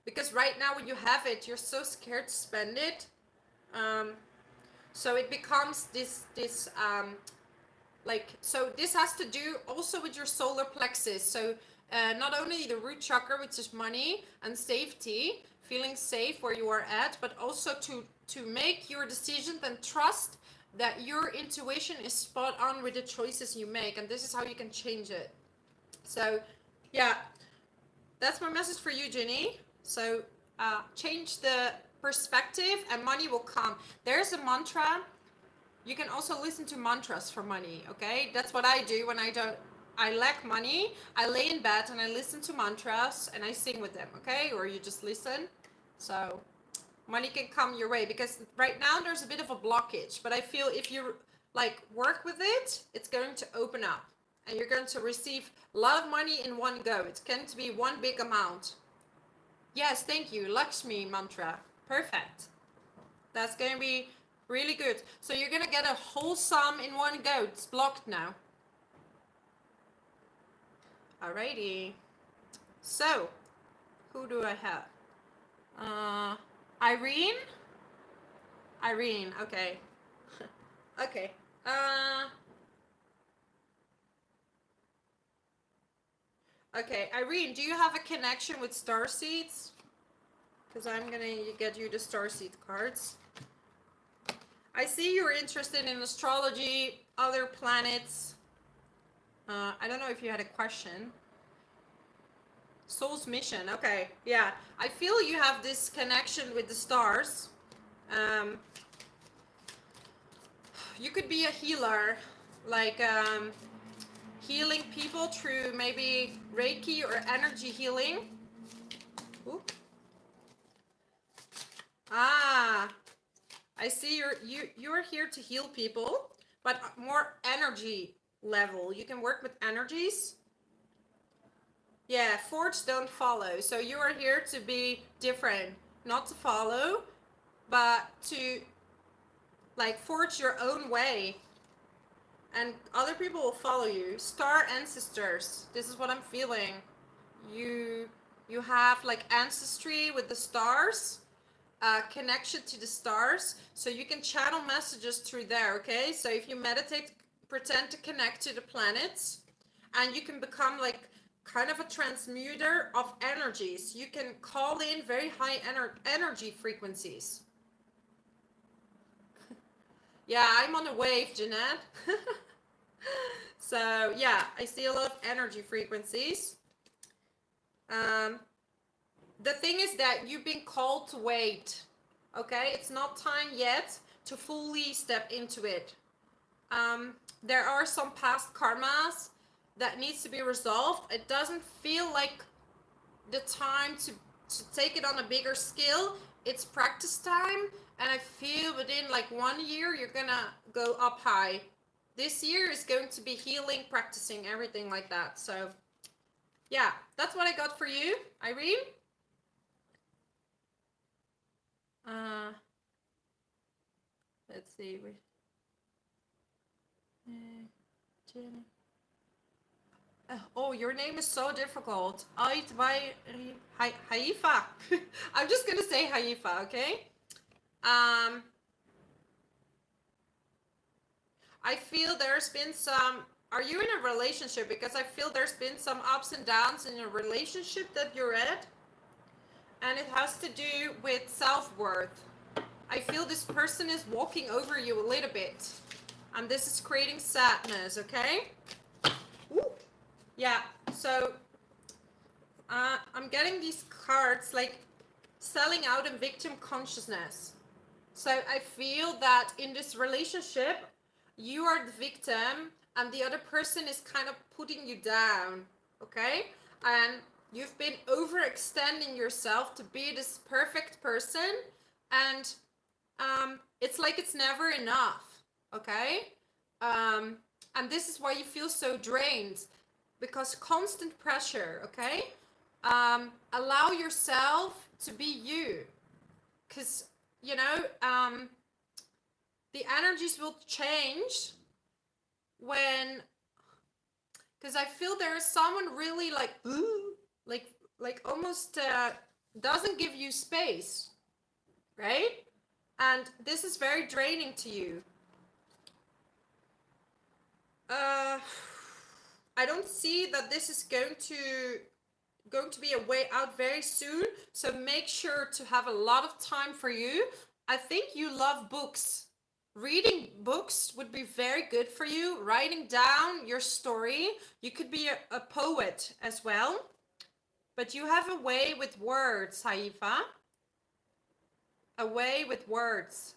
because right now when you have it, you're so scared to spend it. So it becomes this like, so this has to do also with your solar plexus. So not only the root chakra, which is money and safety, feeling safe where you are at, but also to make your decisions and trust that your intuition is spot on with the choices you make, and this is how you can change it. So yeah, that's my message for you, Ginny. So change the perspective and money will come. There's a mantra. You can also listen to mantras for money, okay? That's what I do when I lack money. I lay in bed and I listen to mantras and I sing with them, okay? Or you just listen. So money can come your way, because right now there's a bit of a blockage, but I feel if you like work with it, it's going to open up and you're going to receive a lot of money in one go. It's going to be one big amount. Yes, thank you. Lakshmi mantra. Perfect. That's going to be really good. So you're going to get a whole sum in one go. It's blocked now. Alrighty. So, who do I have? Irene? Irene, okay. Okay. Okay, Irene, do you have a connection with starseeds? Because I'm gonna get you the starseed cards. I see you're interested in astrology, other planets. I don't know if you had a question. Soul's mission, okay, yeah. I feel you have this connection with the stars. You could be a healer, like healing people through maybe Reiki or energy healing. Ooh. Ah, I see you're here to heal people, but more energy level. You can work with energies. Yeah, forge don't follow. So you are here to be different, not to follow, but to like forge your own way. And other people will follow you. Star ancestors. This is what I'm feeling. You have like ancestry with the stars. Connection to the stars, so you can channel messages through there, okay? So if you meditate, pretend to connect to the planets, and you can become like kind of a transmuter of energies. You can call in very high energy frequencies. Yeah, I'm on a wave, Jeanette. So yeah, I see a lot of energy frequencies. The thing is that you've been called to wait, okay? It's not time yet to fully step into it. There are some past karmas that needs to be resolved. It doesn't feel like the time to take it on a bigger scale. It's practice time, and I feel within like 1 year you're gonna go up high. This year is going to be healing, practicing, everything like that. So yeah, that's what I got for you, Irene. Let's see. Oh, your name is so difficult. Haifa. I'm just gonna say Haifa, okay? I feel there's been some. Are you in a relationship? Because I feel there's been some ups and downs in your relationship that you're at, and it has to do with self-worth. I feel this person is walking over you a little bit, and this is creating sadness, okay? Ooh. Yeah, so I'm getting these cards like selling out in victim consciousness. So I feel that in this relationship, you are the victim and the other person is kind of putting you down, okay? And you've been overextending yourself to be this perfect person, and it's like it's never enough, okay? And this is why you feel so drained, because constant pressure, okay? Allow yourself to be you, because you know the energies will change when, because I feel there is someone really like like almost doesn't give you space, right? And this is very draining to you. I don't see that this is going to be a way out very soon. So make sure to have a lot of time for you. I think you love books. Reading books would be very good for you. Writing down your story. You could be a poet as well. But you have a way with words, Haifa. A way with words.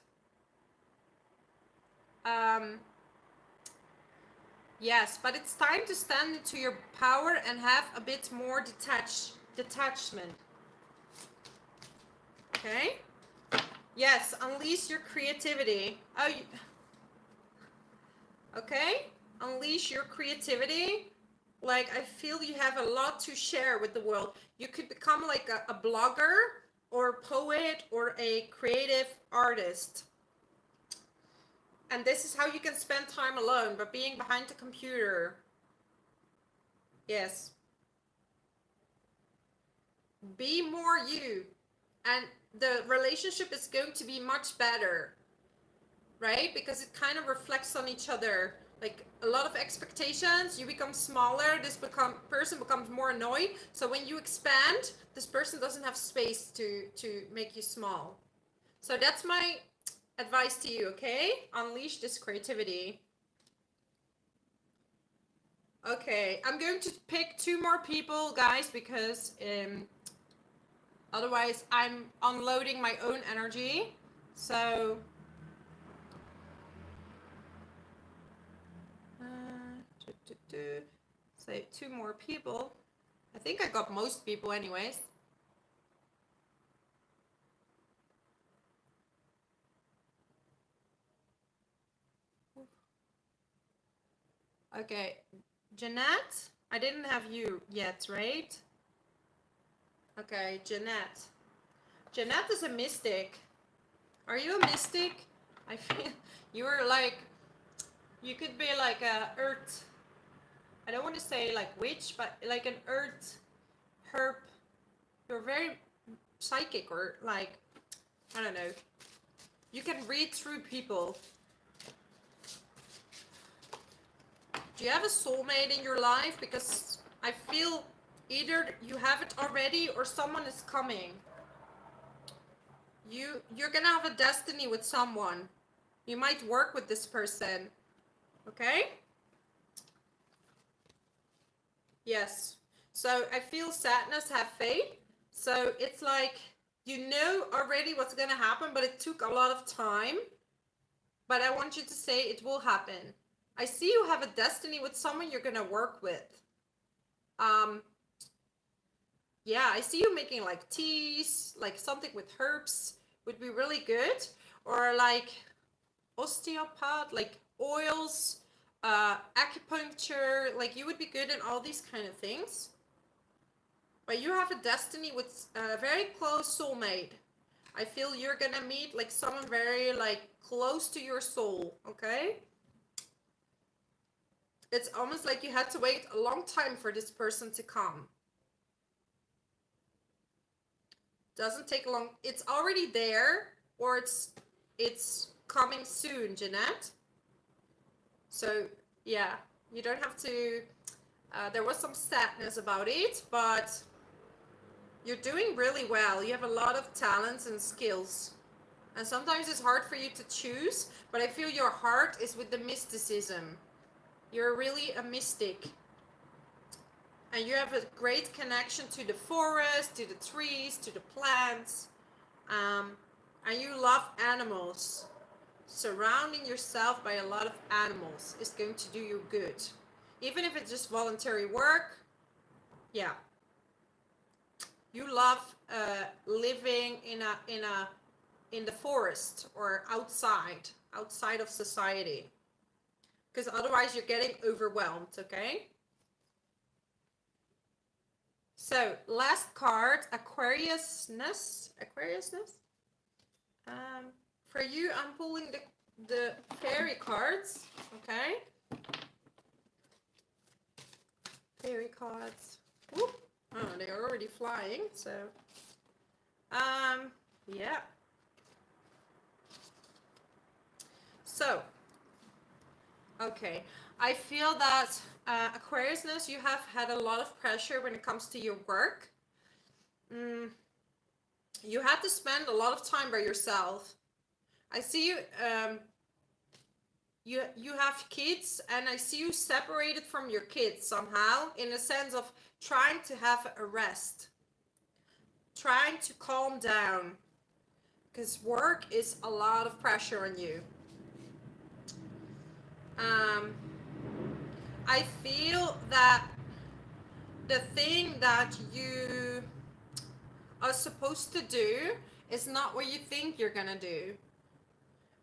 Yes, but it's time to stand into your power and have a bit more detachment. Okay? Yes, unleash your creativity. Oh, okay? Unleash your creativity. Like, I feel you have a lot to share with the world. You could become like a blogger or a poet or a creative artist. And this is how you can spend time alone, but being behind the computer. Yes. Be more you. And the relationship is going to be much better. Right? Because it kind of reflects on each other. Like a lot of expectations, you become smaller, person becomes more annoyed. So when you expand, this person doesn't have space to make you small. So that's my advice to you, okay? Unleash this creativity. Okay, I'm going to pick 2 more people, guys, because otherwise I'm unloading my own energy. So so 2 more people. I think I got most people anyways. Okay, Jeanette, I didn't have you yet, right? Okay, Jeanette. Jeanette is a mystic. Are you a mystic? I feel you're like, you could be like a earth, I don't want to say like witch, but like an earth herb. You're very psychic, or like, I don't know. You can read through people. Do you have a soulmate in your life? Because I feel either you have it already or someone is coming. You're gonna have a destiny with someone. You might work with this person. Okay? Yes. So I feel sadness, have faith. So it's like, you know already what's gonna happen, but it took a lot of time. But I want you to say it will happen. I see you have a destiny with someone you're gonna work with. Yeah, I see you making like teas, like something with herbs would be really good. Or like osteopath, like oils, acupuncture, like you would be good in all these kind of things. But you have a destiny with a very close soulmate. I feel you're gonna meet like someone very like close to your soul, okay? It's almost like you had to wait a long time for this person to come. Doesn't take long. It's already there, or it's coming soon, Jeanette. So yeah, you don't have to. There was some sadness about it, but you're doing really well. You have a lot of talents and skills. And sometimes it's hard for you to choose, but I feel your heart is with the mysticism. You're really a mystic. And you have a great connection to the forest, to the trees, to the plants. And you love animals. Surrounding yourself by a lot of animals is going to do you good. Even if it's just voluntary work, yeah. You love living in the forest or outside of society. Because otherwise you're getting overwhelmed, okay? So, last card, Aquariusness. For you, I'm pulling the fairy cards, okay? Fairy cards. Whoop. Oh, they're already flying, so. Yeah. So, Okay. I feel that Aquariusness, you have had a lot of pressure when it comes to your work. Mm, you had to spend a lot of time by yourself. I see you. You have kids, and I see you separated from your kids somehow, in a sense of trying to have a rest, trying to calm down, because work is a lot of pressure on you. Um, I feel that the thing that you are supposed to do is not what you think you're gonna do.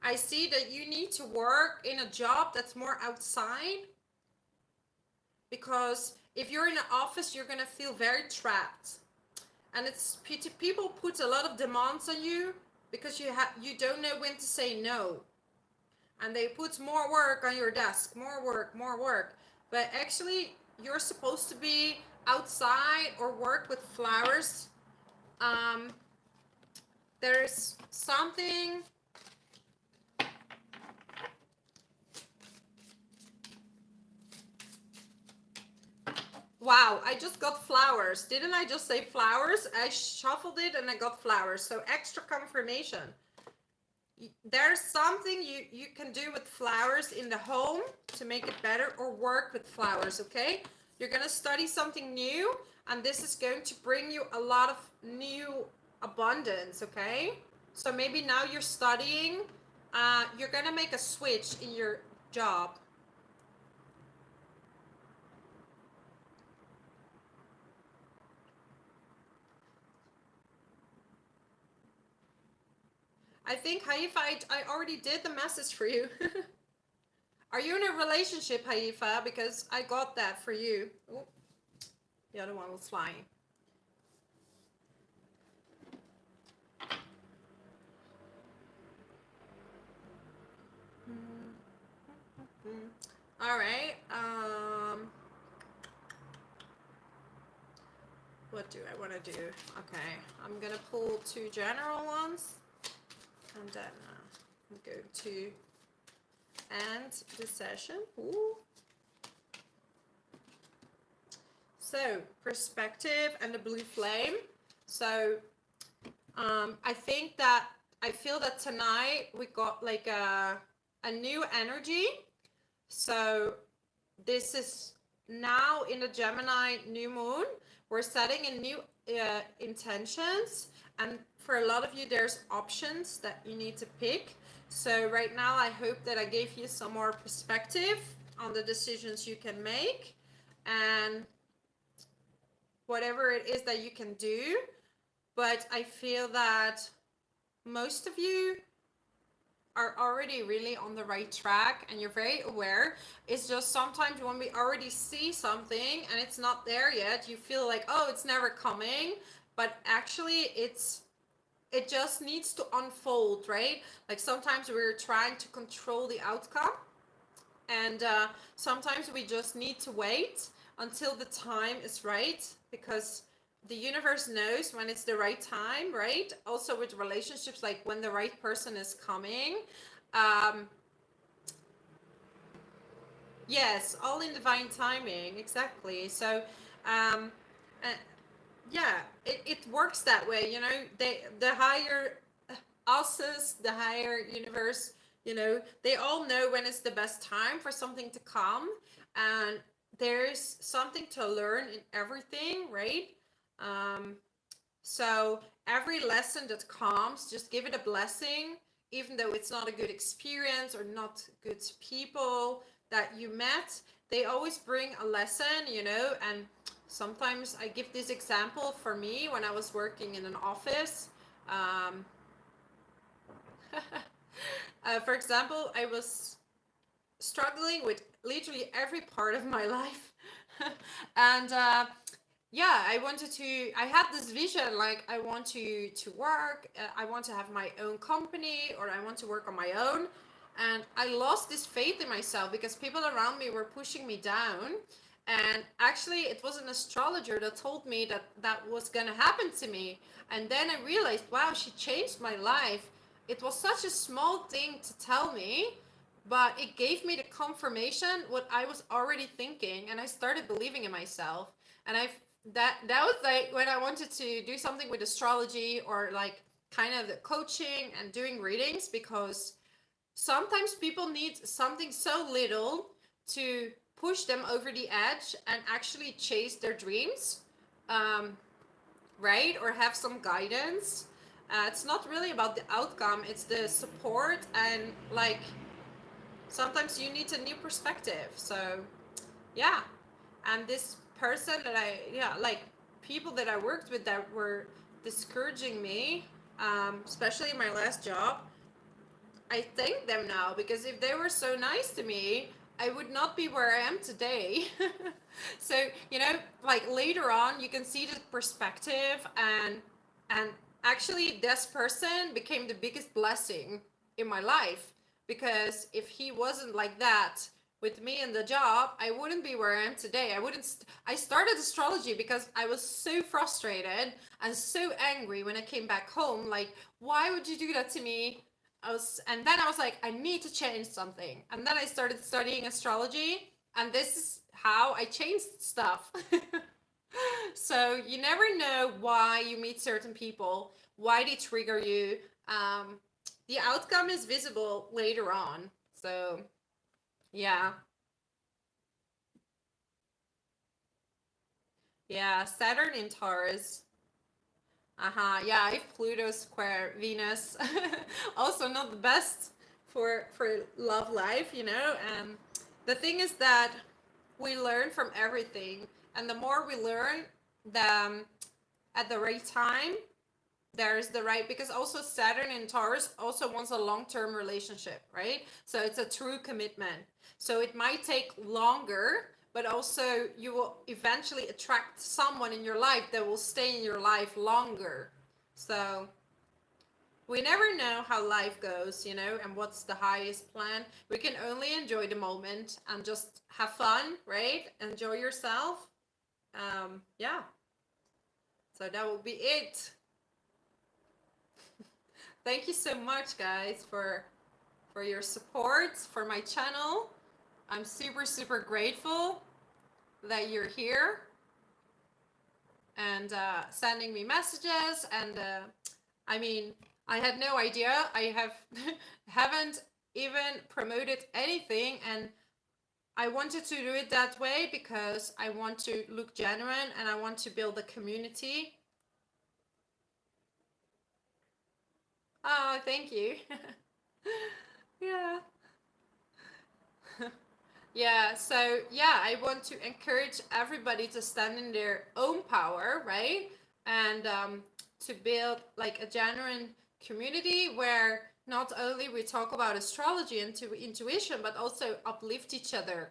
I see that you need to work in a job that's more outside, because if you're in an office, you're gonna feel very trapped. And it's people put a lot of demands on you because you don't know when to say no, and they put more work on your desk, more work. But actually, you're supposed to be outside or work with flowers. Um, there's something. Wow, I just got flowers. Didn't I just say flowers? I shuffled it and I got flowers. So extra confirmation. There's something you can do with flowers in the home to make it better, or work with flowers, okay? You're going to study something new, and this is going to bring you a lot of new abundance, okay? So maybe now you're studying, you're going to make a switch in your job. I think, Haifa, I already did the message for you. Are you in a relationship, Haifa? Because I got that for you. Ooh, the other one was flying. All right. What do I want to do? Okay, I'm gonna pull two general ones, and then I'm going to end the session. Ooh. So, perspective and the blue flame. So, I feel that tonight we got like a new energy. So this is now in the Gemini new moon. We're setting in new intentions, and for a lot of you, there's options that you need to pick. So right now, I hope that I gave you some more perspective on the decisions you can make, and whatever it is that you can do. But I feel that most of you are already really on the right track, and you're very aware. It's just sometimes when we already see something and it's not there yet, you feel like, oh, it's never coming. But actually, it just needs to unfold, right? Like sometimes we're trying to control the outcome, and sometimes we just need to wait until the time is right, because the universe knows when it's the right time, right? Also with relationships, like when the right person is coming. um yes, all in divine timing, exactly. So um uh, yeah, it works that way, you know. The higher uses, the higher universe, you know, they all know when it's the best time for something to come. And there's something to learn in everything, right? um so every lesson that comes, just give it a blessing, even though it's not a good experience or not good people that you met. They always bring a lesson, you know. And sometimes I give this example for me when I was working in an office. Um, for example, I was struggling with literally every part of my life. And yeah, I had this vision, like I want to work, I want to have my own company, or I want to work on my own. And I lost this faith in myself because people around me were pushing me down. And actually, it was an astrologer that told me that that was going to happen to me. And then I realized, wow, she changed my life. It was such a small thing to tell me, but it gave me the confirmation what I was already thinking, and I started believing in myself. And that was like when I wanted to do something with astrology, or like kind of the coaching and doing readings, because sometimes people need something so little to push them over the edge and actually chase their dreams, um, right? Or have some guidance. It's not really about the outcome, it's the support, and like sometimes you need a new perspective. So yeah. And this person that yeah, like people that I worked with that were discouraging me, especially in my last job, I thank them now, because if they were so nice to me, I would not be where I am today. So, like later on, you can see the perspective, and actually, this person became the biggest blessing in my life, because if he wasn't like that with me in the job, I wouldn't be where I am today. I started astrology because I was so frustrated and so angry when I came back home. Like, why would you do that to me? And then I was like, I need to change something. And then I started studying astrology, and this is how I changed stuff. So you never know why you meet certain people, why they trigger you. Um, the outcome is visible later on. So yeah, yeah. Saturn in Taurus. Uh-huh. Yeah, I have Pluto square Venus. Also not the best for love life, And the thing is that we learn from everything, and the more we learn, the at the right time, there's the right, because also Saturn in Taurus also wants a long-term relationship, right? So it's a true commitment. So it might take longer, but also you will eventually attract someone in your life that will stay in your life longer. So we never know how life goes, and what's the highest plan. We can only enjoy the moment and just have fun, right? Enjoy yourself. Yeah. So that will be it. Thank you so much, guys, for your support for my channel. I'm super, super grateful that you're here and sending me messages. And I mean, I had no idea. I haven't even promoted anything, and I wanted to do it that way because I want to look genuine and I want to build a community. Oh, thank you. Yeah. Yeah, so yeah, I want to encourage everybody to stand in their own power, right? And to build like a genuine community where not only we talk about astrology and intuition, but also uplift each other.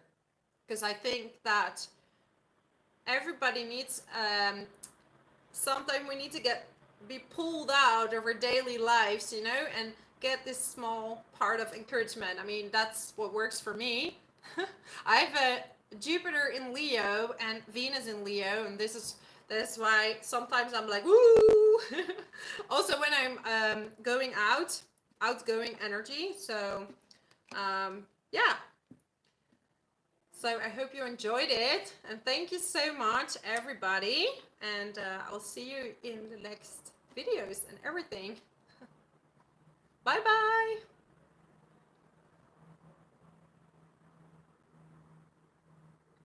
Because I think that everybody needs, sometimes we need to be pulled out of our daily lives, and get this small part of encouragement. I mean, that's what works for me. I have a Jupiter in Leo and Venus in Leo, and that's why sometimes I'm like, woo. Also, when I'm going outgoing energy. So, yeah. So I hope you enjoyed it, and thank you so much, everybody. And I'll see you in the next videos and everything. Bye bye.